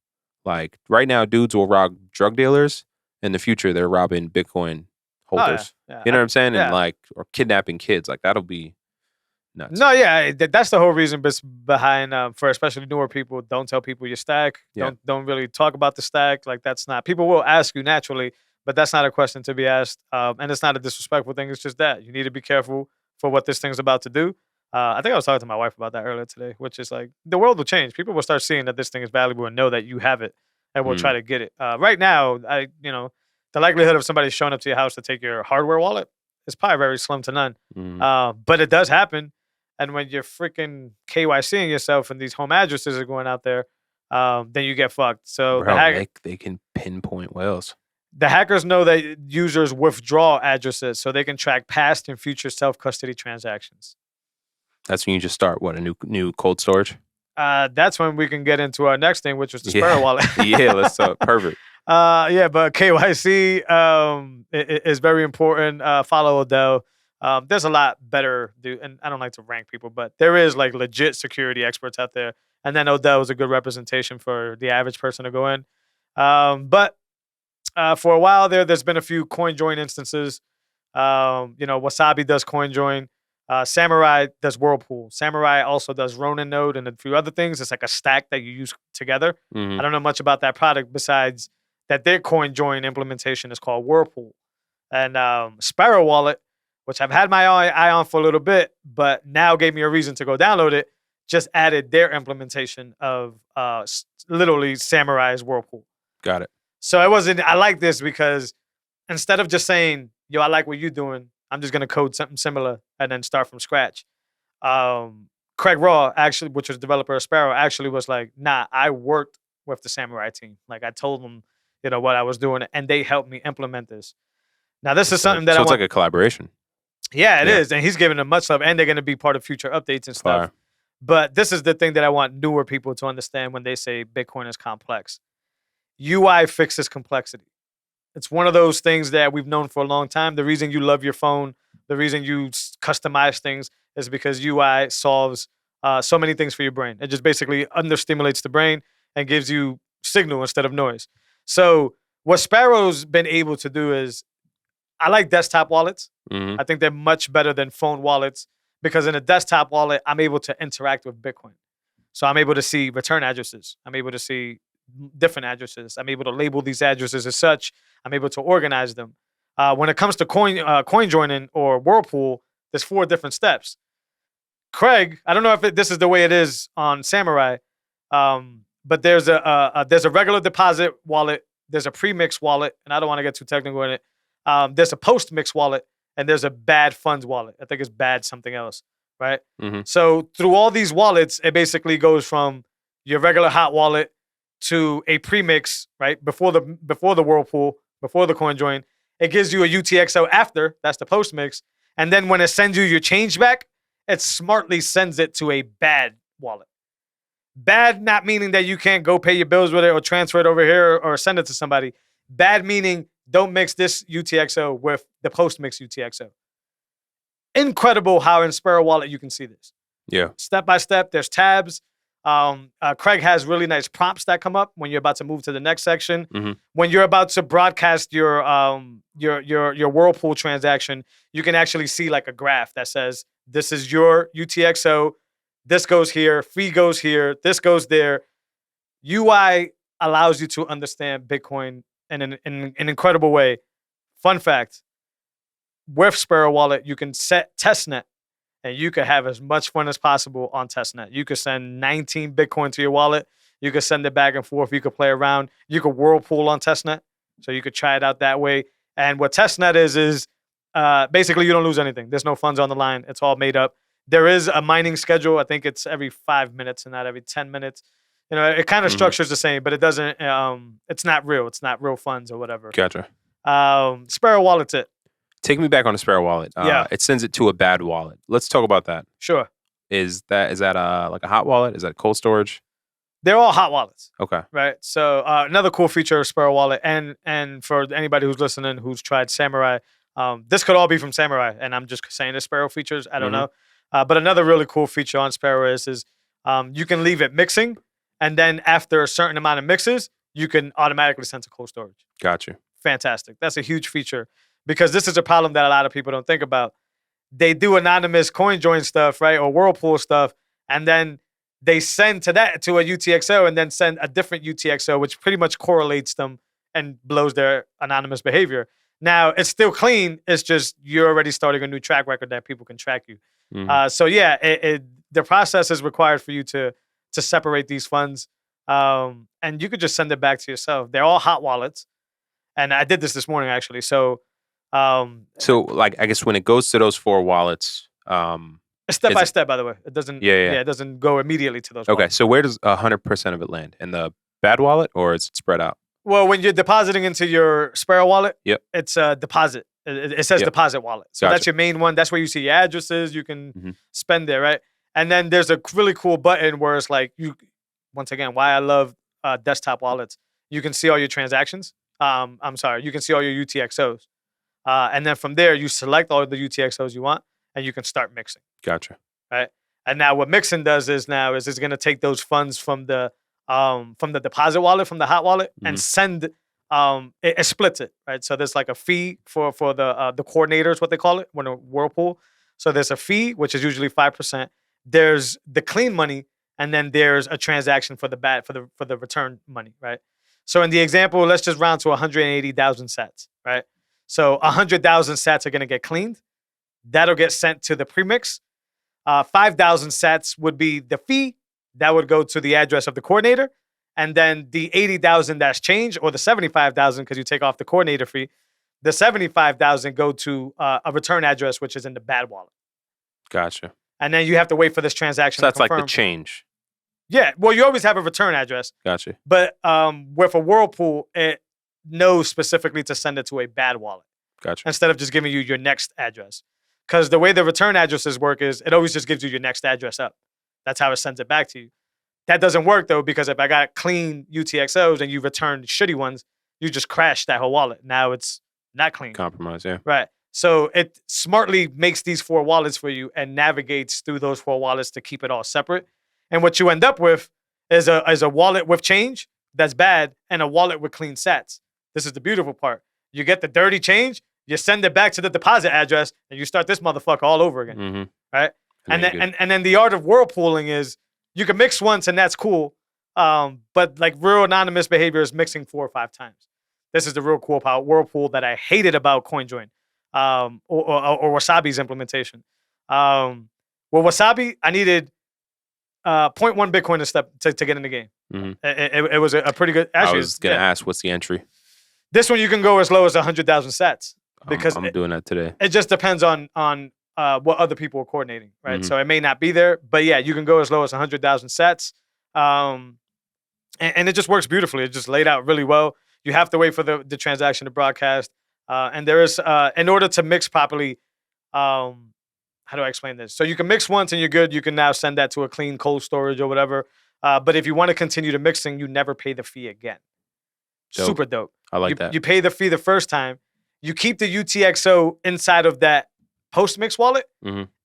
Like right now, dudes will rob drug dealers. In the future, they're robbing Bitcoin holders. Yeah. You know what I'm saying? Yeah. And like, or kidnapping kids. Like that'll be nuts. No, yeah, that's the whole reason behind for especially newer people. Don't tell people your stack. Yeah. Don't really talk about the stack. Like that's not. People will ask you naturally, but that's not a question to be asked. And it's not a disrespectful thing. It's just that you need to be careful for what this thing's about to do. I think I was talking to my wife about that earlier today, which is like the world will change. People will start seeing that this thing is valuable and know that you have it, and will try to get it. Right now, the likelihood of somebody showing up to your house to take your hardware wallet is probably very slim to none. But it does happen. And when you're freaking KYCing yourself and these home addresses are going out there, then you get fucked. So Bro, they can pinpoint whales. The hackers know that users withdraw addresses, so they can track past and future self-custody transactions. That's when you just start a new cold storage. That's when we can get into our next thing, which was the Sparrow Wallet. Yeah, let's perfect. But KYC is very important. Follow Odell. There's a lot better, and I don't like to rank people, but there is like legit security experts out there. And then Odell is a good representation for the average person to go in. But for a while there's been a few CoinJoin instances. Wasabi does CoinJoin. Samurai does Whirlpool. Samurai also does Ronin Node and a few other things. It's like a stack that you use together. I don't know much about that product besides that their CoinJoin implementation is called Whirlpool. And Sparrow Wallet, which I've had my eye on for a little bit, but now gave me a reason to go download it, just added their implementation of literally Samurai's Whirlpool. Got it. So I like this because instead of just saying, yo, I like what you're doing, I'm just going to code something similar and then start from scratch. Craig Raw, actually, which was developer of Sparrow, actually was like, nah, I worked with the Samurai team. Like I told them, what I was doing, and they helped me implement this. Now, this is something that it's like a collaboration. Yeah, it is. And he's giving them much love, and they're going to be part of future updates and stuff. Fire. But this is the thing that I want newer people to understand when they say Bitcoin is complex. UI fixes complexity. It's one of those things that we've known for a long time. The reason you love your phone, the reason you customize things is because UI solves so many things for your brain. It just basically understimulates the brain and gives you signal instead of noise. So what Sparrow's been able to do is, I like desktop wallets. I think they're much better than phone wallets because in a desktop wallet, I'm able to interact with Bitcoin. So I'm able to see return addresses. I'm able to see different addresses. I'm able to label these addresses as such. I'm able to organize them. When it comes to coin joining or Whirlpool, there's 4 different steps. Craig, I don't know if this is the way it is on Samurai, but there's a regular deposit wallet, there's a pre-mix wallet, and I don't want to get too technical in it. There's a post-mix wallet, and there's a bad funds wallet. I think it's bad something else, right? So through all these wallets, it basically goes from your regular hot wallet to a premix, right? Before the Whirlpool, before the CoinJoin, it gives you a UTXO after, that's the post mix. And then when it sends you your change back, it smartly sends it to a bad wallet. Bad not meaning that you can't go pay your bills with it or transfer it over here or send it to somebody. Bad meaning don't mix this UTXO with the post mix UTXO. Incredible how in Sparrow Wallet you can see this. Yeah. Step by step, there's tabs. Craig has really nice prompts that come up when you're about to move to the next section. When you're about to broadcast your Whirlpool transaction, you can actually see like a graph that says, this is your UTXO, this goes here, fee goes here, this goes there. UI allows you to understand Bitcoin in an incredible way. Fun fact, with Sparrow Wallet, you can set testnet. And you could have as much fun as possible on testnet. You could send 19 Bitcoin to your wallet. You could send it back and forth. You could play around. You could Whirlpool on testnet. So you could try it out that way. And what testnet is basically you don't lose anything. There's no funds on the line. It's all made up. There is a mining schedule. I think it's every 5 minutes and not every 10 minutes. It kind of structures the same, but it doesn't, it's not real. It's not real funds or whatever. Gotcha. Sparrow Wallet's it. Take me back on the Sparrow Wallet. It sends it to a bad wallet. Let's talk about that. Sure. Is that like a hot wallet? Is that cold storage? They're all hot wallets. Okay. Right. So another cool feature of Sparrow Wallet, and for anybody who's listening who's tried Samurai, this could all be from Samurai, and I'm just saying the Sparrow features. I don't know. But another really cool feature on Sparrow is you can leave it mixing, and then after a certain amount of mixes, you can automatically send to cold storage. Gotcha. Fantastic. That's a huge feature because this is a problem that a lot of people don't think about. They do anonymous coin join stuff, right, or Whirlpool stuff, and then they send to a UTXO and then send a different UTXO, which pretty much correlates them and blows their anonymous behavior. Now, it's still clean. It's just you're already starting a new track record that people can track you. So yeah, the process is required for you to separate these funds, and you could just send it back to yourself. They're all hot wallets, and I did this morning actually. So, like I guess when it goes to those 4 wallets, step by step. By the way, it doesn't. Yeah. It doesn't go immediately to those. Okay, wallets. so where does 100% of it land? In the bad wallet, or is it spread out? Well, when you're depositing into your Sparrow wallet, Yep. it's a deposit. It says deposit wallet. So that's Gotcha. your main one. That's where you see your addresses. You can spend there, right? And then there's a really cool button where it's like once again, why I love desktop wallets. You can see all your transactions. I'm sorry, you can see all your UTXOs. And then from there, you select all the UTXOs you want, and you can start mixing. Gotcha. Right. And now what mixing does is it's going to take those funds from the deposit wallet, from the hot wallet, and send. It splits it, right? So there's like a fee for the coordinators, what they call it, when a Whirlpool. So there's a fee, which is usually 5%. There's the clean money, and then there's a transaction for the return money, right? So in the example, let's just round to 180,000 sats, right? So 100,000 sats are going to get cleaned. That'll get sent to the premix. 5,000 sats would be the fee. That would go to the address of the coordinator. And then the 80,000 that's changed, or the 75,000, because you take off the coordinator fee, the 75,000 go to a return address, which is in the bad wallet. Gotcha. And then you have to wait for this transaction. So that's to confirm. like the change. Yeah. Well, you always have a return address. Gotcha. But with a Whirlpool, it knows specifically to send it to a bad wallet. Gotcha. Instead of just giving you your next address. Because the way the return addresses work is it always just gives you your next address up. That's how it sends it back to you. That doesn't work, though, because if I got clean UTXOs and you return shitty ones, you just crash that whole wallet. Now it's not clean. Compromise, yeah. Right. So it smartly makes these 4 wallets for you and navigates through those 4 wallets to keep it all separate. And what you end up with is a wallet with change that's bad and a wallet with clean sats. This is the beautiful part. You get the dirty change, you send it back to the deposit address, and you start this motherfucker all over again. Right? And then the art of whirlpooling is you can mix once and that's cool. But like real anonymous behavior is mixing 4 or 5 times. This is the real cool whirlpool that I hated about CoinJoin or Wasabi's implementation. Well, Wasabi, I needed 0.1 Bitcoin to get in the game. It was a pretty good. Actually, I was going to ask, what's the entry? This one you can go as low as 100,000 sats because I'm doing that today. It just depends on what other people are coordinating, right? So it may not be there, but yeah, you can go as low as 100,000 sats, and it just works beautifully. It's just laid out really well. You have to wait for the transaction to broadcast, and there is in order to mix properly. How do I explain this? So you can mix once and you're good. You can now send that to a clean cold storage or whatever. But if you want to continue the mixing, you never pay the fee again. Dope. Super dope. I like that. You pay the fee the first time. You keep the UTXO inside of that post-mix wallet.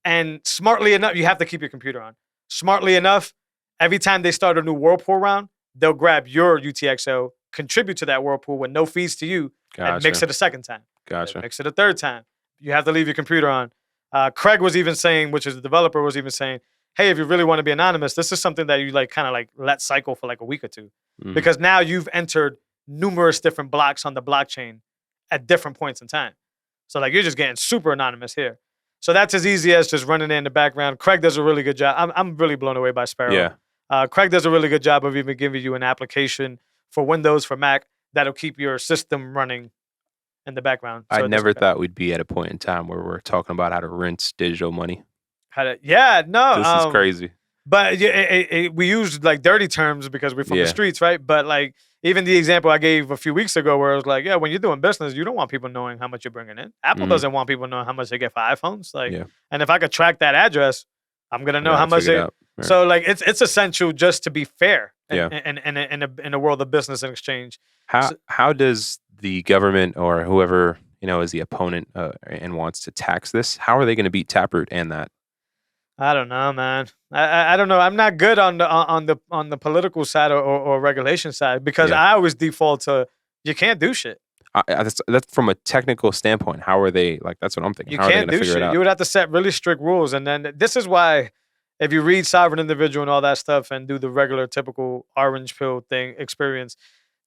And smartly enough, you have to keep your computer on. Smartly enough, every time they start a new Whirlpool round, they'll grab your UTXO, contribute to that Whirlpool with no fees to you, and mix it a second time. Gotcha. Mix it a third time. You have to leave your computer on. Craig was even saying, which is the developer, was even saying, hey, if you really want to be anonymous, this is something that you kind of let cycle for like a week or two. Because now you've entered numerous different blocks on the blockchain at different points in time. So you're just getting super anonymous here. So that's as easy as just running it in the background. Craig does a really good job. I'm really blown away by Sparrow. Yeah. Craig does a really good job of even giving you an application for Windows, for Mac, that'll keep your system running in the background. So I never thought we'd be at a point in time where we're talking about how to rinse digital money. This is crazy. But we use dirty terms because we're from the streets, right? But even the example I gave a few weeks ago where it was when you're doing business, you don't want people knowing how much you're bringing in. Apple doesn't want people knowing how much they get for iPhones. And if I could track that address, I'm going to know how much they... Right. So it's essential just to be fair in a world of business and exchange. How does the government or whoever is the opponent and wants to tax this? How are they going to beat Taproot and that? I don't know, man. I don't know. I'm not good on the political side or regulation side because Yeah. I always default to you can't do shit. That's from a technical standpoint. How are they like? That's what I'm thinking. You How are they can't going to do figure it shit. out? You would have to set really strict rules, and then this is why, if you read Sovereign Individual and all that stuff, and do the regular typical orange pill thing experience,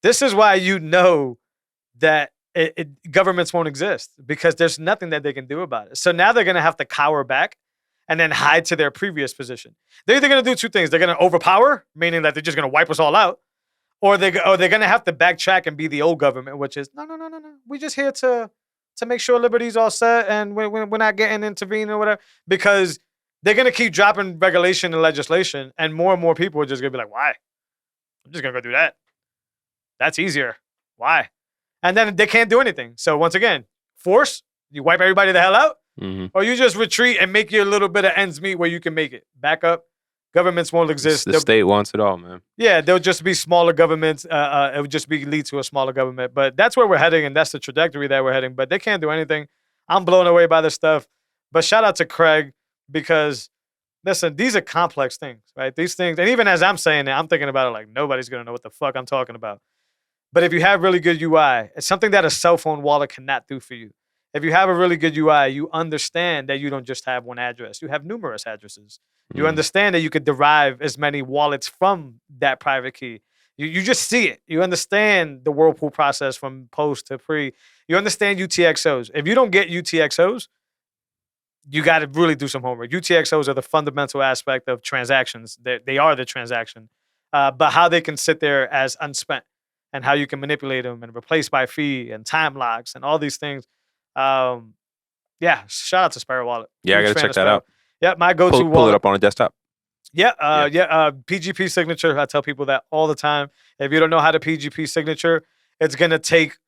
this is why you know that governments won't exist because there's nothing that they can do about it. So now they're gonna have to cower back and then hide to their previous position. They're either gonna do two things: they're gonna overpower, meaning that they're just gonna wipe us all out, or they're gonna have to backtrack and be the old government, which is no. We're just here to make sure liberty's all set and we're not getting intervened or whatever. Because they're gonna keep dropping regulation and legislation, and more people are just gonna be like, why? I'm just gonna go do that. That's easier. Why? And then they can't do anything. So once again, force, you wipe everybody the hell out, or you just retreat and make your little bit of ends meet where you can make it. Back up. Governments won't exist. The state wants it all, man. Yeah, they'll just be smaller governments. It would just be lead to a smaller government. But that's where we're heading, and that's the trajectory that we're heading. But they can't do anything. I'm blown away by this stuff. But shout out to Craig because, listen, these are complex things, right? These things, and even as I'm saying it, I'm thinking about it like nobody's going to know what the fuck I'm talking about. But if you have really good UI, it's something that a cell phone wallet cannot do for you. If you have a really good UI, you understand that you don't just have one address. You have numerous addresses. You understand that you could derive as many wallets from that private key. You just see it. You understand the whirlpool process from post to pre. You understand UTXOs. If you don't get UTXOs, you got to really do some homework. UTXOs are the fundamental aspect of transactions. They are the transaction. But how they can sit there as unspent and how you can manipulate them and replace by fee and time locks and all these things. Yeah, shout out to Sparrow Wallet. Yeah, I Huge got to fan check of that Sparrow. out. Yeah, my go-to wallet. Pull it up on a desktop. Yeah, PGP signature. I tell people that all the time. If you don't know how to PGP signature, it's gonna take.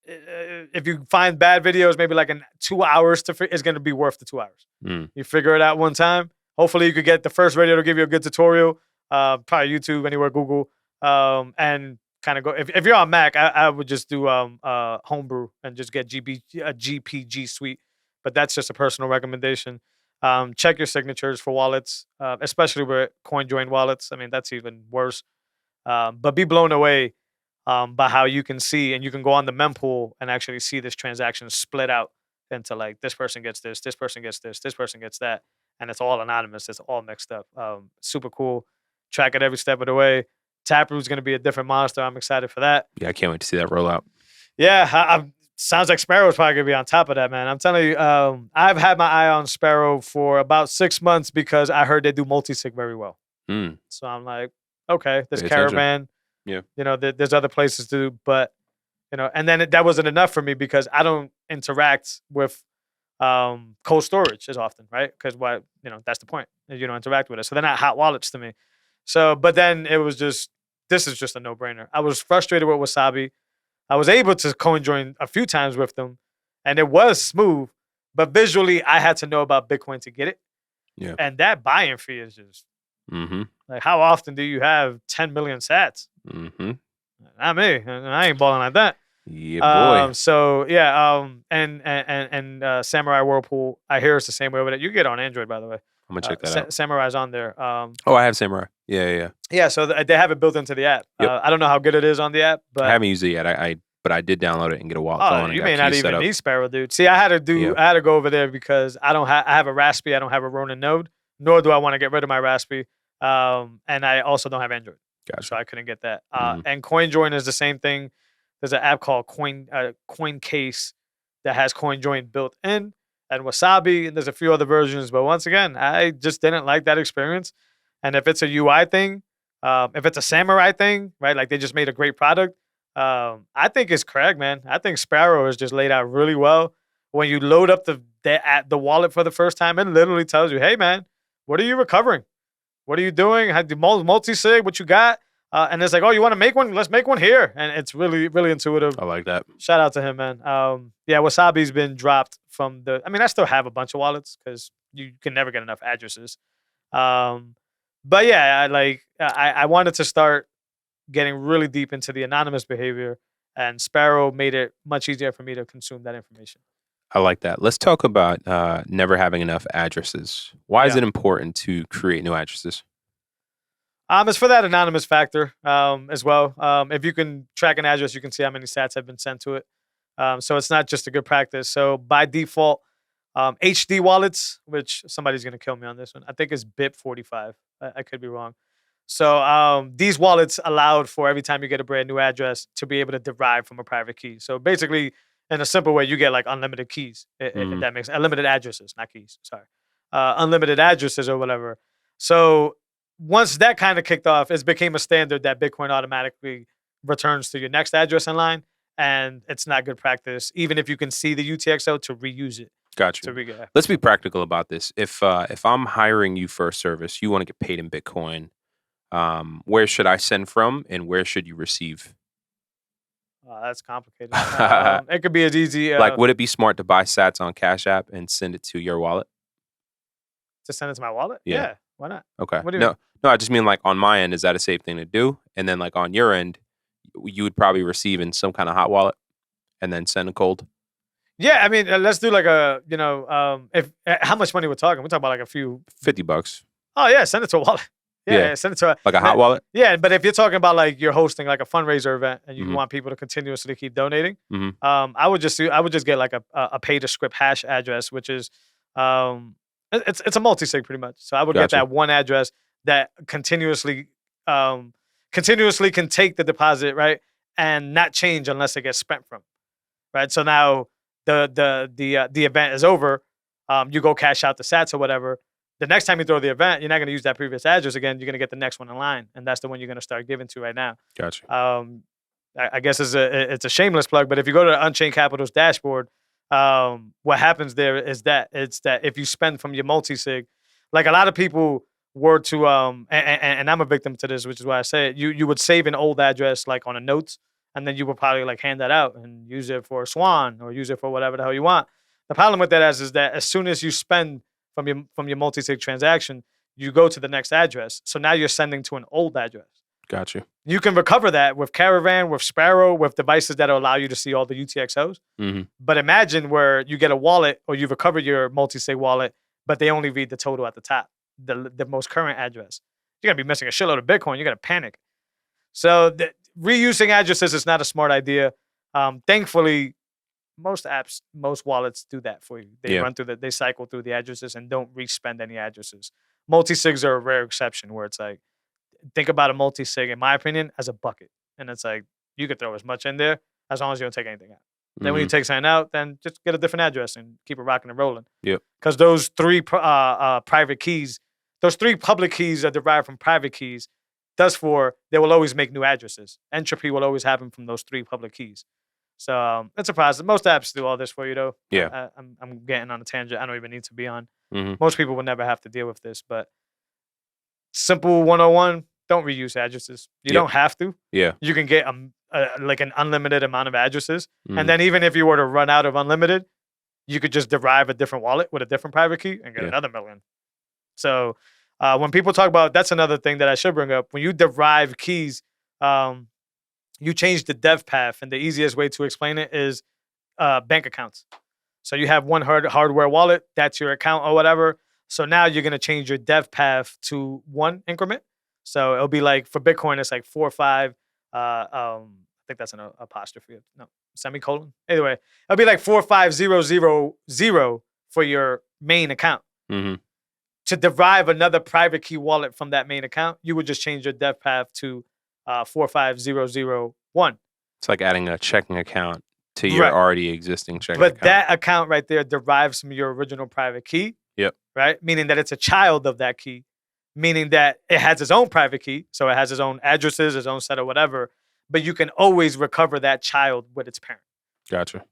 If you find bad videos, maybe like 2 hours it's gonna be worth the 2 hours. You figure it out one time. Hopefully, you could get the first video to give you a good tutorial. Probably YouTube, anywhere, Google, and kind of go. If you're on Mac, I would just do homebrew and just get a GPG suite. But that's just a personal recommendation. Check your signatures for wallets, especially with CoinJoin wallets. I mean, that's even worse. But be blown away by how you can see, and you can go on the mempool and actually see this transaction split out into like this person gets this person gets this person gets that, and it's all anonymous. It's all mixed up. Super cool. Track it every step of the way. Taproot's going to be a different monster. I'm excited for that. Yeah, I can't wait to see that roll out. Yeah, sounds like Sparrow's probably going to be on top of that, man. I'm telling you, I've had my eye on Sparrow for about 6 months because I heard they do multi-sig very well. So I'm like, okay, there's Caravan. Yeah. You know, there's other places to do, but, you know, and then that wasn't enough for me because I don't interact with cold storage as often, right? Because that's the point. You don't interact with it. So they're not hot wallets to me. So, but then it was this is just a no-brainer. I was frustrated with Wasabi. I was able to CoinJoin a few times with them, and it was smooth. But visually, I had to know about Bitcoin to get it. Yeah. And that buy-in fee is just like, how often do you have 10 million sats? Not me. I ain't balling like that. Yeah, boy. So yeah. And Samurai Whirlpool. I hear it's the same way with it. You get it on Android, by the way. I'm gonna check that out. Samurai's on there. I have Samurai. Yeah. Yeah, so they have it built into the app. Yep. I don't know how good it is on the app, but I haven't used it yet. But I did download it and get a wallet going. You may not even need Sparrow, dude. See, I had to go over there because I have a Raspi. I don't have a Ronin node, nor do I want to get rid of my Raspi. And I also don't have Android, so I couldn't get that. And CoinJoin is the same thing. There's an app called CoinCase that has CoinJoin built in, and Wasabi, and there's a few other versions. But once again, I just didn't like that experience. And if it's a UI thing, if it's a Samurai thing, right, like they just made a great product, I think it's Craig, man. I think Sparrow is just laid out really well. When you load up the wallet for the first time, it literally tells you, hey, man, what are you recovering? What are you doing? How do multi-sig? What you got? And it's like, oh, you want to make one? Let's make one here. And it's really, really intuitive. I like that. Shout out to him, man. Yeah, Wasabi's been dropped from I still have a bunch of wallets because you can never get enough addresses. But yeah, I wanted to start getting really deep into the anonymous behavior, and Sparrow made it much easier for me to consume that information. I like that. Let's talk about never having enough addresses. Why is Yeah. it important to create new addresses? It's for that anonymous factor as well. If you can track an address, you can see how many sats have been sent to it. So it's not just a good practice. So by default, HD wallets, which somebody's going to kill me on this one, I think it's BIP 45. I could be wrong. So these wallets allowed for every time you get a brand new address to be able to derive from a private key. So basically, in a simple way, you get like unlimited keys. If that makes unlimited addresses, not keys. Sorry, unlimited addresses or whatever. So once that kind of kicked off, it became a standard that Bitcoin automatically returns to your next address in line, and it's not good practice, even if you can see the UTXO, to reuse it. Got To you. re- Let's be practical about this. If I'm hiring you for a service, you want to get paid in Bitcoin. Where should I send from, and where should you receive? That's complicated. It could be as easy Like, would it be smart to buy Sats on Cash App and send it to your wallet? to send it to my wallet. Yeah. Yeah, why not? Okay. What do you mean? No, I just mean like on my end, is that a safe thing to do? And then like on your end, you would probably receive in some kind of hot wallet and then send a cold. Yeah, I mean, let's do like a if how much money we're talking? We're talking about like a few. $50, Oh yeah, send it to a wallet. Yeah, Yeah. send it to a like a hot wallet. Yeah, but if you're talking about like you're hosting like a fundraiser event and you Mhm. want people to continuously keep donating, Mhm. I would just get like a pay to script hash address, which is it's a multi-sig pretty much. So I would get Gotcha. that one address that continuously can take the deposit, right, and not change unless it gets spent from, right. So now the event is over, you go cash out the sats or whatever. The next time you throw the event, you're not going to use that previous address again. You're going to get the next one in line, and that's the one you're going to start giving to right now. Gotcha. I guess it's a shameless plug, but if you go to Unchained Capital's dashboard, what happens there is that if you spend from your multi-sig, like a lot of people were to and I'm a victim to this, which is why I say it. You would save an old address like on a notes, and then you would probably like hand that out and use it for Swan or use it for whatever the hell you want. The problem with that is that as soon as you spend from your multi-sig transaction, you go to the next address. So now you're sending to an old address. Gotcha. You can recover that with Caravan, with Sparrow, with devices that allow you to see all the UTXOs. Mm-hmm. But imagine where you get a wallet or you've recovered your multi-sig wallet, but they only read the total at the top, the most current address. You're going to be missing a shitload of Bitcoin. You're going to panic. So reusing addresses is not a smart idea. Thankfully, most apps, most wallets do that for you. They Yeah. they cycle through the addresses and don't respend any addresses. Multi-sigs are a rare exception where it's like, think about a multi-sig, in my opinion, as a bucket. And it's like, you could throw as much in there as long as you don't take anything out. Then when you take something out, then just get a different address and keep it rocking and rolling. Yep. Because those three private keys, those three public keys are derived from private keys. Thus, they will always make new addresses. Entropy will always happen from those three public keys. So it's a process. Most apps do all this for you, though. Yeah. I'm getting on a tangent I don't even need to be on. Mm-hmm. Most people will never have to deal with this, but simple 101, don't reuse addresses. You Yep. don't have to. Yeah. You can get like an unlimited amount of addresses. Mhm. And then even if you were to run out of unlimited, you could just derive a different wallet with a different private key and get Yeah. another million. So when people talk about, that's another thing that I should bring up. When you derive keys, you change the dev path. And the easiest way to explain it is bank accounts. So you have one hardware wallet, that's your account or whatever. So now you're going to change your dev path to one increment. So it'll be like, for Bitcoin, it's like 4-5. I think that's an apostrophe. No, semicolon. Anyway, it'll be like 45000 for your main account. Mm-hmm. To derive another private key wallet from that main account, you would just change your dev path to 45001. It's like adding a checking account to your Right. already existing checking But account. that account right there derives from your original private key. Yep. Right? Meaning that it's a child of that key. Meaning that it has its own private key. So it has its own addresses, its own set of whatever. But you can always recover that child with its parent. Gotcha.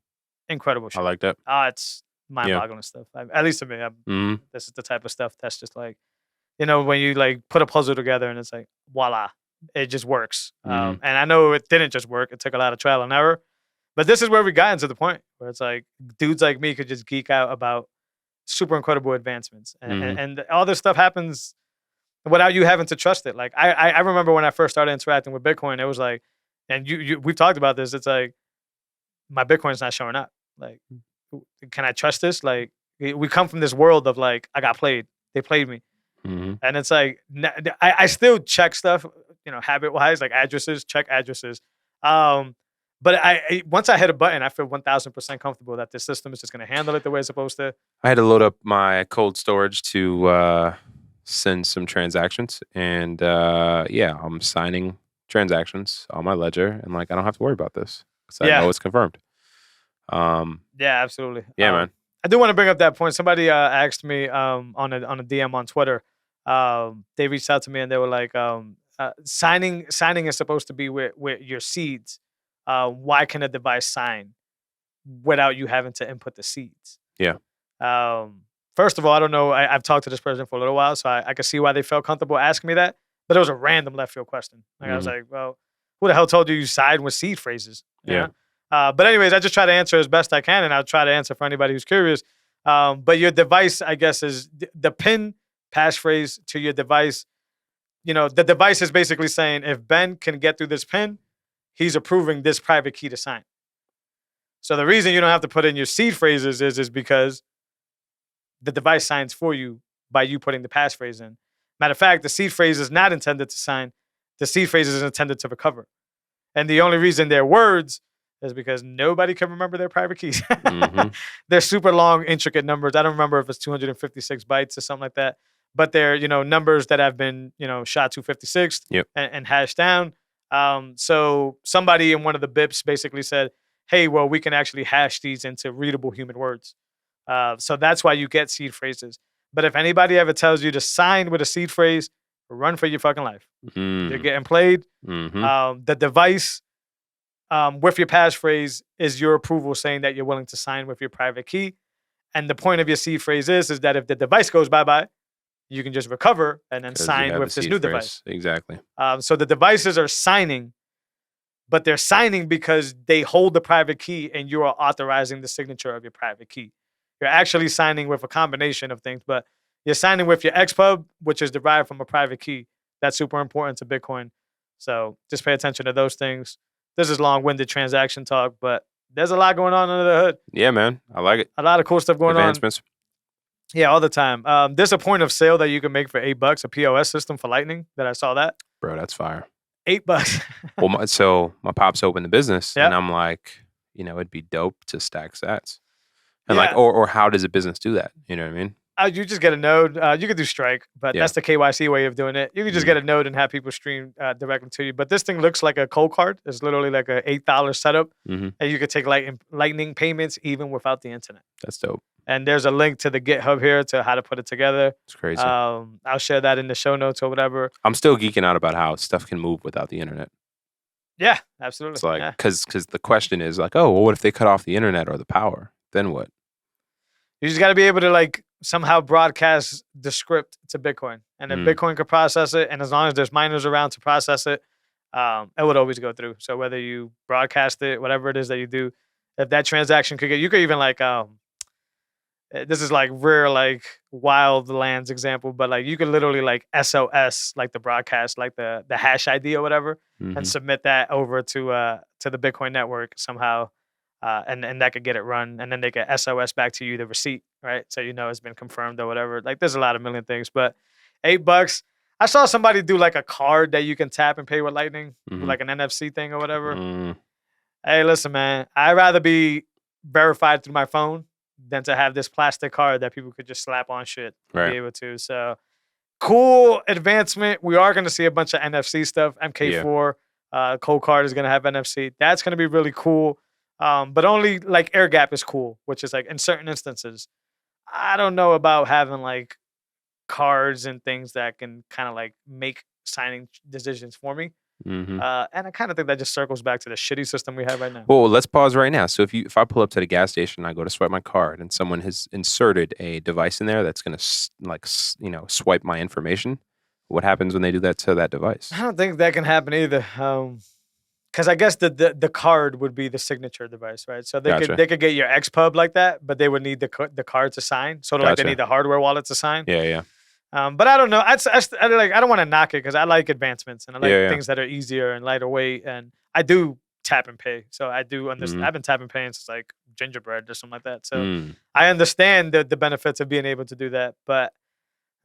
Incredible shit. I like that. It's mind-boggling stuff. At least to me. Mm-hmm. This is the type of stuff that's just like, when you like put a puzzle together and it's like, voila, it just works. Mhm. And I know it didn't just work. It took a lot of trial and error. But this is where we gotten to the point where it's like dudes like me could just geek out about super incredible advancements. And all this stuff happens without you having to trust it. Like I remember when I first started interacting with Bitcoin, it was like, and we've talked about this, it's like, my Bitcoin's not showing up. Like, can I trust this? Like, we come from this world of like, I got played. They played me. Mm-hmm. And it's like, I still check stuff, habit wise, like addresses, check addresses. But once I hit a button, I feel 1000% comfortable that the system is just going to handle it the way it's supposed to. I had to load up my cold storage to send some transactions, and I'm signing transactions on my ledger, and like I don't have to worry about this because I know it's confirmed. Yeah, absolutely. Yeah, man. I do want to bring up that point. Somebody asked me on a DM on Twitter. They reached out to me and they were like, signing is supposed to be with your seeds. Why can a device sign without you having to input the seeds? Yeah. First of all, I don't know. I've talked to this person for a little while, so I can see why they felt comfortable asking me that. But it was a random left field question. Like I was like, well, who the hell told you sign with seed phrases? Yeah. But anyways, I just try to answer as best I can, and I'll try to answer for anybody who's curious. But your device, I guess, is the PIN passphrase to your device. The device is basically saying if Ben can get through this PIN, he's approving this private key to sign. So the reason you don't have to put in your seed phrases is because the device signs for you by you putting the passphrase in. Matter of fact, the seed phrase is not intended to sign. The seed phrase is intended to recover. And the only reason they're words is because nobody can remember their private keys. They're super long, intricate numbers. I don't remember if it's 256 bytes or something like that. But they're, numbers that have been, SHA-256 and hashed down. So somebody in one of the BIPs basically said, hey, well, we can actually hash these into readable human words. So that's why you get seed phrases. But if anybody ever tells you to sign with a seed phrase, run for your fucking life. You're getting played. The device with your passphrase is your approval saying that you're willing to sign with your private key. And the point of your seed phrase is that if the device goes bye-bye, you can just recover and then sign with this new device. Exactly. So the devices are signing, but they're signing because they hold the private key and you are authorizing the signature of your private key. You're actually signing with a combination of things, but you're signing with your XPub, which is derived from a private key. That's super important to Bitcoin. So just pay attention to those things. This is long-winded transaction talk, but there's a lot going on under the hood. Yeah, man. I like it. A lot of cool stuff going Advancements. on. Yeah, all the time. There's a point of sale that you can make for $8, a POS system for Lightning that I saw that. Bro, that's fire. $8. Well, so my pops opened the business, and I'm like, it'd be dope to stack sats. And like, or how does a business do that? You know what I mean? You just get a node. You could do Strike, but that's the KYC way of doing it. You can just get a node and have people stream directly to you. But this thing looks like a cold card. It's literally like a $8 setup, and you could take Lightning payments even without the internet. That's dope. And there's a link to the GitHub here to how to put it together. It's crazy. I'll share that in the show notes or whatever. I'm still geeking out about how stuff can move without the internet. Yeah, absolutely. It's like, because the question is like, oh, well, what if they cut off the internet or the power? Then what? You just got to be able to like somehow broadcast the script to Bitcoin. And if Bitcoin could process it, and as long as there's miners around to process it, it would always go through. So whether you broadcast it, whatever it is that you do, if that transaction could get, you could even like, this is like rare, like wild lands example, but like you could literally like SOS, like the broadcast, like the hash ID or whatever, and submit that over to the Bitcoin network somehow. And that could get it run, and then they can SOS back to you the receipt, right? So it's been confirmed or whatever. Like there's a lot of million things, but $8. I saw somebody do like a card that you can tap and pay with Lightning, like an NFC thing or whatever. Hey, listen, man, I'd rather be verified through my phone than to have this plastic card that people could just slap on shit to be able to. So cool advancement. We are going to see a bunch of NFC stuff. MK4 cold card is going to have NFC. That's going to be really cool. But only like air gap is cool, which is like in certain instances. I don't know about having like cards and things that can kind of like make signing decisions for me. And I kind of think that just circles back to the shitty system we have right now. Well, let's pause right now. So if I pull up to the gas station, I go to swipe my card, and someone has inserted a device in there that's going to swipe my information. What happens when they do that to that device? I don't think that can happen either. Because I guess the card would be the signature device, right? So they could get your XPub like that, but they would need the card to sign. Sort of like they need the hardware wallet to sign. Yeah. But I don't know. I don't want to knock it because I like advancements and I like things that are easier and lighter weight. And I do tap and pay. So I do understand. Mhm. I've been tap and paying since like gingerbread or something like that. So Mm. I understand the benefits of being able to do that, but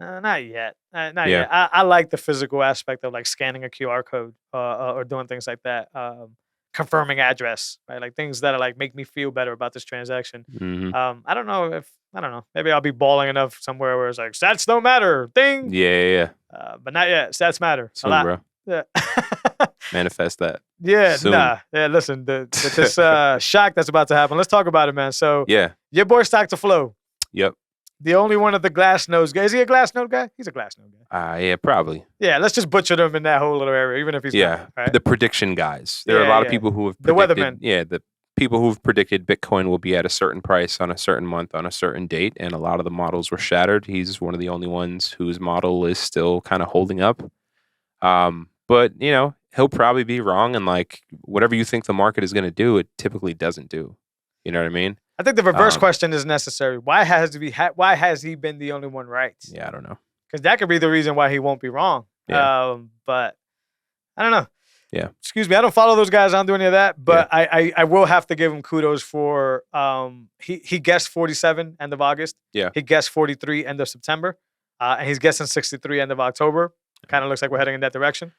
not yet. Not Yeah. yet. I like the physical aspect of like scanning a QR code or doing things like that. Confirming address, right? Like things that are like make me feel better about this transaction. Mhm. I don't know. Maybe I'll be balling enough somewhere where it's like stats don't matter. Ding. Yeah. But not yet. Stats matter a Soon, lot. bro. Yeah. Manifest that. Yeah, Soon. nah. Yeah, listen, with this shock that's about to happen, let's talk about it, man. So Yeah. your boy Stock to Flow, Yep. the only one of the glass nose guy. Is he a glass nose guy? He's a glass nose guy. Yeah, probably. Yeah, let's just butcher them in that whole little area, even if he's Yeah. not. Right? The prediction guys. There are a lot of people who have The predicted. weathermen. Yeah, the people who've predicted Bitcoin will be at a certain price on a certain month on a certain date, and a lot of the models were shattered. He's one of the only ones whose model is still kind of holding up. But he'll probably be wrong, and like whatever you think the market is going to do, it typically doesn't do. You know what I mean? I think the reverse question is necessary. Why has he been the only one right? Yeah, I don't know. Because that could be the reason why he won't be wrong. Yeah. But I don't know. Yeah. Excuse me. I don't follow those guys. I don't do any of that. But I will have to give him kudos for he guessed 47 end of August. Yeah. He guessed 43 end of September. And he's guessing 63 end of October. Kind of looks like we're heading in that direction.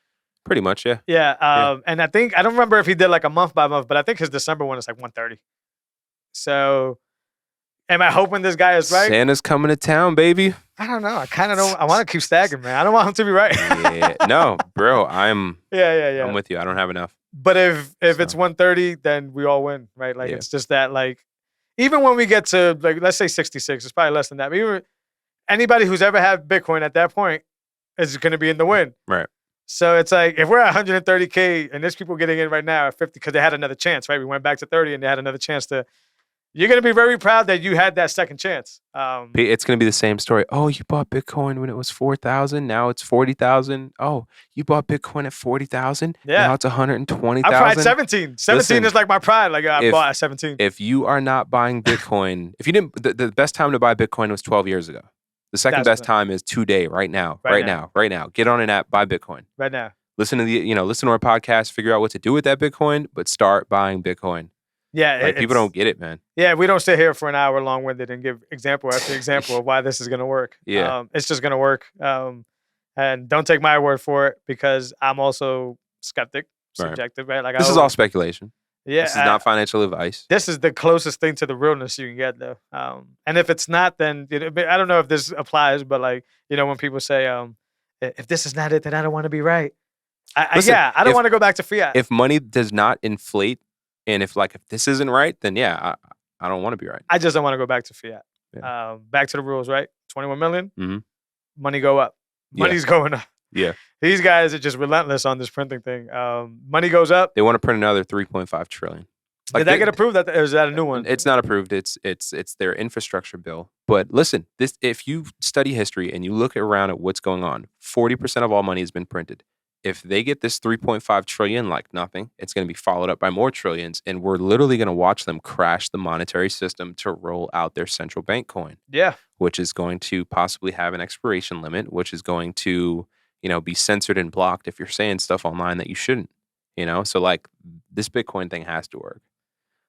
Pretty much, yeah. Yeah. And I don't remember if he did like a month by month, but I think his December one is like 130. So am I hoping this guy is right? Santa's coming to town, baby. I don't know. I kind of don't. I want to keep stacking, man. I don't want him to be right. Yeah. No, bro, I'm with you. I don't have enough. But if it's 130, then we all win, right? Like it's just that, like, even when we get to like let's say 66, it's probably less than that. But even anybody who's ever had Bitcoin at that point is going to be in the win. Right. So it's like if we're at 130K and there's people getting in right now at 50 because they had another chance, right? We went back to 30 and they had another chance to. You're going to be very proud that you had that second chance. It's going to be the same story. Oh, you bought Bitcoin when it was 4,000. Now it's 40,000. Oh, you bought Bitcoin at 40,000. Yeah. Now it's 120,000. I pride 17. 17 is like my pride. Like I bought at 17. If you are not buying Bitcoin, if you didn't, the best time to buy Bitcoin was 12 years ago. The second best time is today, right now. Right now. Get on an app, buy Bitcoin. Right now. Listen to our podcast, figure out what to do with that Bitcoin, but start buying Bitcoin. Yeah, like people don't get it, man. Yeah, we don't sit here for an hour long-winded and give example after example of why this is going to work. Yeah, it's just going to work. And don't take my word for it because I'm also skeptic, subjective, right? Like this is all speculation. Yeah, this is not financial advice. This is the closest thing to the realness you can get, though. And if it's not, then I don't know if this applies, but like when people say, if this is not it, then I don't want to be right. I don't want to go back to fiat. If money does not inflate. And if this isn't right, then I don't want to be right. I just don't want to go back to fiat. Yeah. Back to the rules, right? 21 million, mm-hmm. Money go up. Money's going up. Yeah. These guys are just relentless on this printing thing. Money goes up. They want to print another 3.5 trillion. Did that get approved? Or is that a new one? It's not approved. It's their infrastructure bill. But listen, if you study history and you look around at what's going on, 40% of all money has been printed. If they get this 3.5 trillion like nothing, it's going to be followed up by more trillions. And we're literally going to watch them crash the monetary system to roll out their central bank coin. Yeah. Which is going to possibly have an expiration limit, which is going to, be censored and blocked if you're saying stuff online that you shouldn't, So like this Bitcoin thing has to work.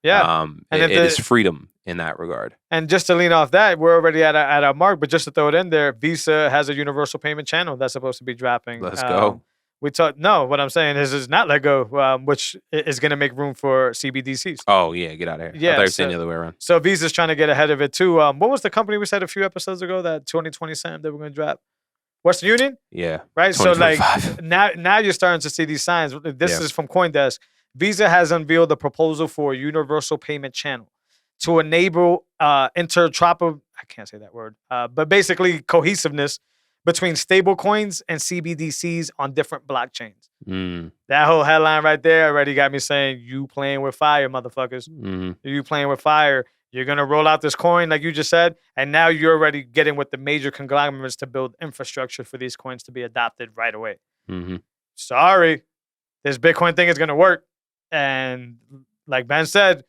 Yeah. And it is freedom in that regard. And just to lean off that, we're already at our mark, but just to throw it in there, Visa has a universal payment channel that's supposed to be dropping. Let's go. What I'm saying is not let go, which is going to make room for CBDCs. Oh, yeah, get out of here. Yeah, I thought you were saying the other way around. So Visa's trying to get ahead of it too. What was the company we said a few episodes ago that 2020 Sam they were going to drop? Western Union? Yeah. Right? So like now you're starting to see these signs. This is from CoinDesk. Visa has unveiled a proposal for a universal payment channel to enable interoperability, I can't say that word, but basically cohesiveness between stable coins and CBDCs on different blockchains. That whole headline right there already got me saying, you playing with fire, motherfuckers. You playing with fire. You're going to roll out this coin, like you just said, and now you're already getting with the major conglomerates to build infrastructure for these coins to be adopted right away. Sorry, this Bitcoin thing is going to work. And like Ben said,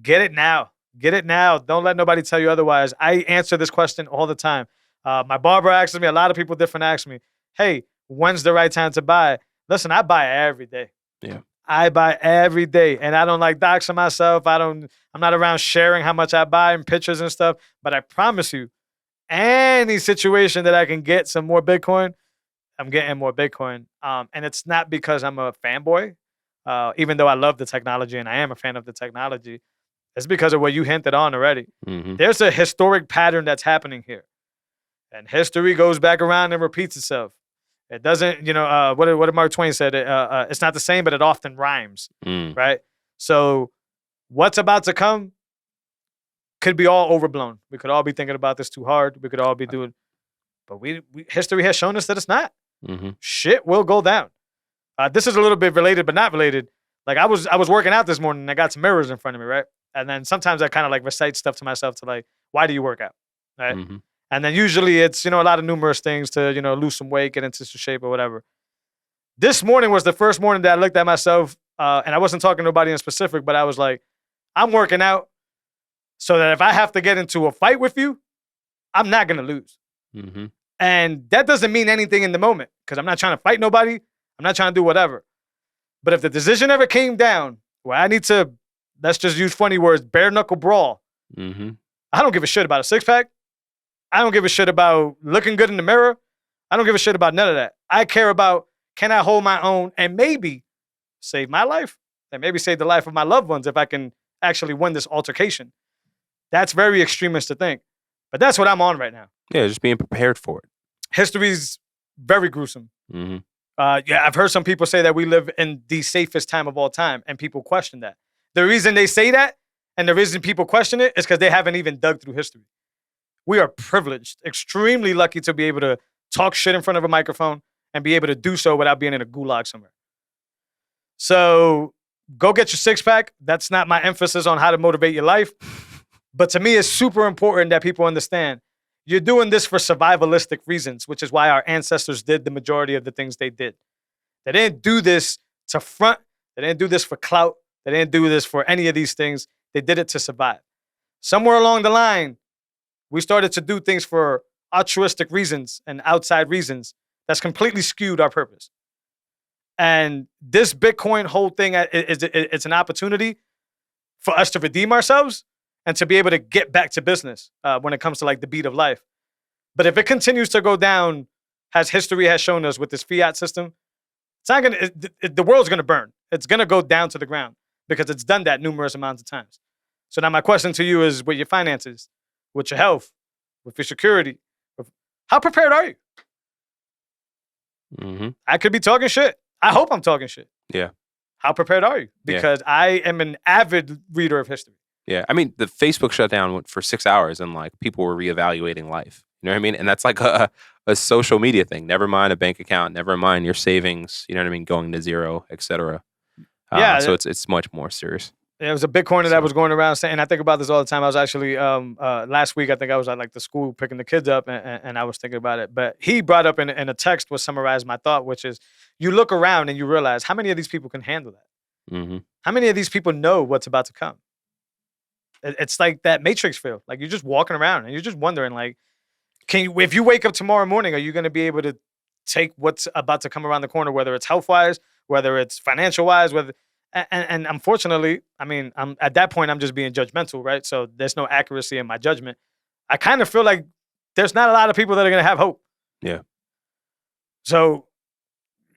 get it now. Get it now. Don't let nobody tell you otherwise. I answer this question all the time. My barber asks me, a lot of people different ask me, hey, when's the right time to buy? Listen, I buy every day. Yeah. I buy every day, and I don't like doxing myself. I'm not around sharing how much I buy and pictures and stuff. But I promise you, any situation that I can get some more Bitcoin, I'm getting more Bitcoin. And it's not because I'm a fanboy, even though I love the technology and I am a fan of the technology. It's because of what you hinted on already. Mm-hmm. There's a historic pattern that's happening here, and history goes back around and repeats itself. It doesn't, what did Mark Twain said? It's not the same, but it often rhymes, right? So what's about to come could be all overblown. We could all be thinking about this too hard. We could all be doing, but history has shown us that it's not. Mm-hmm. Shit will go down. This is a little bit related, but not related. Like I was working out this morning and I got some mirrors in front of me, right? And then sometimes I kind of like recite stuff to myself to like, why do you work out? Right. Mm-hmm. And then usually it's, a lot of numerous things to, lose some weight, get into some shape or whatever. This morning was the first morning that I looked at myself and I wasn't talking to nobody in specific, but I was like, I'm working out so that if I have to get into a fight with you, I'm not going to lose. Mm-hmm. And that doesn't mean anything in the moment because I'm not trying to fight nobody. I'm not trying to do whatever. But if the decision ever came down where I need to, let's just use funny words, bare knuckle brawl, Mm-hmm. I don't give a shit about a six pack. I don't give a shit about looking good in the mirror. I don't give a shit about none of that. I care about, can I hold my own and maybe save my life and maybe save the life of my loved ones if I can actually win this altercation. That's very extremist to think. But that's what I'm on right now. Yeah, just being prepared for it. History's very gruesome. Mm-hmm. I've heard some people say that we live in the safest time of all time, and people question that. The reason they say that and the reason people question it is because they haven't even dug through history. We are privileged, extremely lucky to be able to talk shit in front of a microphone and be able to do so without being in a gulag somewhere. So go get your six-pack. That's not my emphasis on how to motivate your life. But to me, it's super important that people understand you're doing this for survivalistic reasons, which is why our ancestors did the majority of the things they did. They didn't do this to front. They didn't do this for clout. They didn't do this for any of these things. They did it to survive. Somewhere along the line, we started to do things for altruistic reasons and outside reasons that's completely skewed our purpose. And this Bitcoin whole thing, it's an opportunity for us to redeem ourselves and to be able to get back to business when it comes to like the beat of life. But if it continues to go down, as history has shown us with this fiat system, it's not gonna. The world's gonna burn. It's gonna go down to the ground because it's done that numerous amounts of times. So now my question to you is: with your finances, with your health, with your security, how prepared are you? Mm-hmm. I could be talking shit. I hope I'm talking shit. Yeah. How prepared are you? Because I am an avid reader of history. Yeah, I mean, the Facebook shutdown went for 6 hours and like people were reevaluating life. You know what I mean? And that's like a social media thing. Never mind a bank account. Never mind your savings. You know what I mean? Going to zero, etc. Yeah. So it's much more serious. There was a Bitcoiner that was going around saying, and I think about this all the time. I was actually, last week, I think I was at like the school picking the kids up and I was thinking about it. But he brought up in a text what summarized my thought, which is you look around and you realize how many of these people can handle that? Mm-hmm. How many of these people know what's about to come? It's like that Matrix feel. Like you're just walking around and you're just wondering, like, if you wake up tomorrow morning, are you going to be able to take what's about to come around the corner, whether it's health-wise, whether it's financial-wise, and unfortunately, I mean, I'm at that point, I'm just being judgmental, right? So there's no accuracy in my judgment. I kind of feel like there's not a lot of people that are going to have hope. Yeah. So,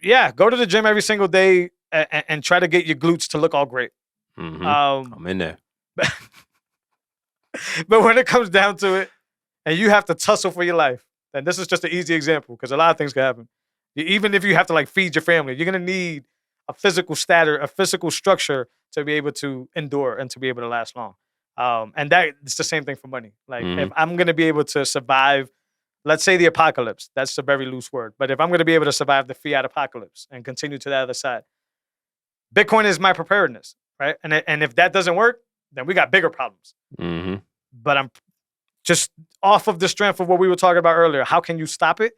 yeah, go to the gym every single day and try to get your glutes to look all great. Mm-hmm. I'm in there. But when it comes down to it, and you have to tussle for your life, and this is just an easy example because a lot of things can happen. Even if you have to like feed your family, you're gonna need a physical stature, a physical structure to be able to endure and to be able to last long. And it's the same thing for money. Like if I'm gonna be able to survive, let's say the apocalypse, that's a very loose word, but if I'm gonna be able to survive the fiat apocalypse and continue to the other side, Bitcoin is my preparedness, right? And if that doesn't work, then we got bigger problems. Mm-hmm. But I'm just off of the strength of what we were talking about earlier. How can you stop it?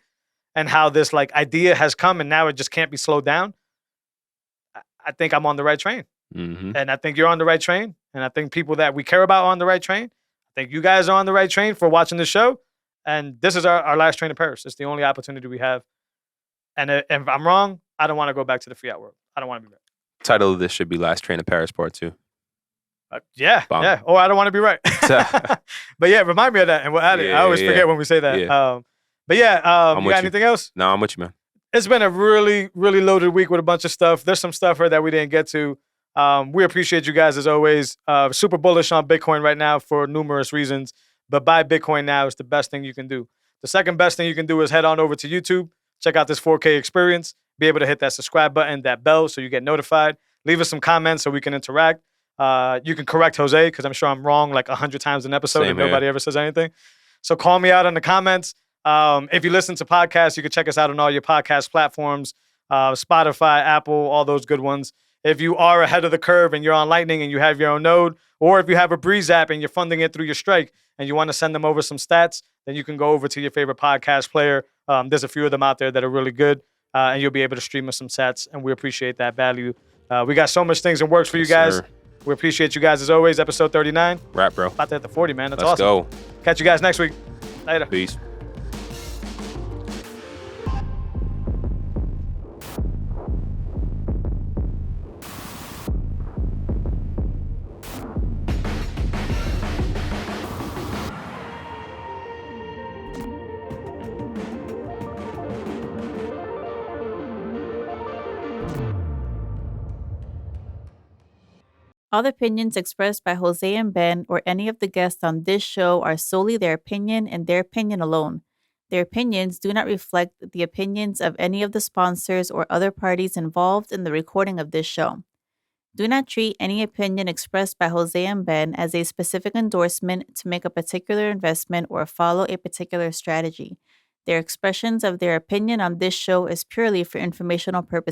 And how this like idea has come and now it just can't be slowed down. I think I'm on the right train. Mm-hmm. And I think you're on the right train. And I think people that we care about are on the right train. I think you guys are on the right train for watching the show. And this is our last train to Paris. It's the only opportunity we have. And if I'm wrong, I don't want to go back to the fiat world. I don't want to be back. Title of this should be Last Train to Paris Part 2. Yeah. Bomb. Yeah. Or I don't want to be right. But yeah, remind me of that, and we'll add it. I always forget when we say that. Yeah. But yeah, I'm you with got you. anything else? No, I'm with you, man. It's been a really, really loaded week with a bunch of stuff. There's some stuff here that we didn't get to. We appreciate you guys as always. Super bullish on Bitcoin right now for numerous reasons. But buy Bitcoin now is the best thing you can do. The second best thing you can do is head on over to YouTube. Check out this 4K experience. Be able to hit that subscribe button, that bell, so you get notified. Leave us some comments so we can interact. You can correct Jose because I'm sure I'm wrong like 100 times an episode and nobody ever says anything. So call me out in the comments. If you listen to podcasts, you can check us out on all your podcast platforms, Spotify, Apple, all those good ones. If you are ahead of the curve and you're on Lightning and you have your own node, or if you have a Breeze app and you're funding it through your Strike and you want to send them over some stats, then you can go over to your favorite podcast player. There's a few of them out there that are really good, and you'll be able to stream us some sats, and we appreciate that value. We got so much things in works for you guys. Sir. We appreciate you guys as always. Episode 39. Rap, bro. About to hit the 40, man. That's Let's awesome. go. Catch you guys next week. Later. Peace. All the opinions expressed by Jose and Ben or any of the guests on this show are solely their opinion and their opinion alone. Their opinions do not reflect the opinions of any of the sponsors or other parties involved in the recording of this show. Do not treat any opinion expressed by Jose and Ben as a specific endorsement to make a particular investment or follow a particular strategy. Their expressions of their opinion on this show is purely for informational purposes.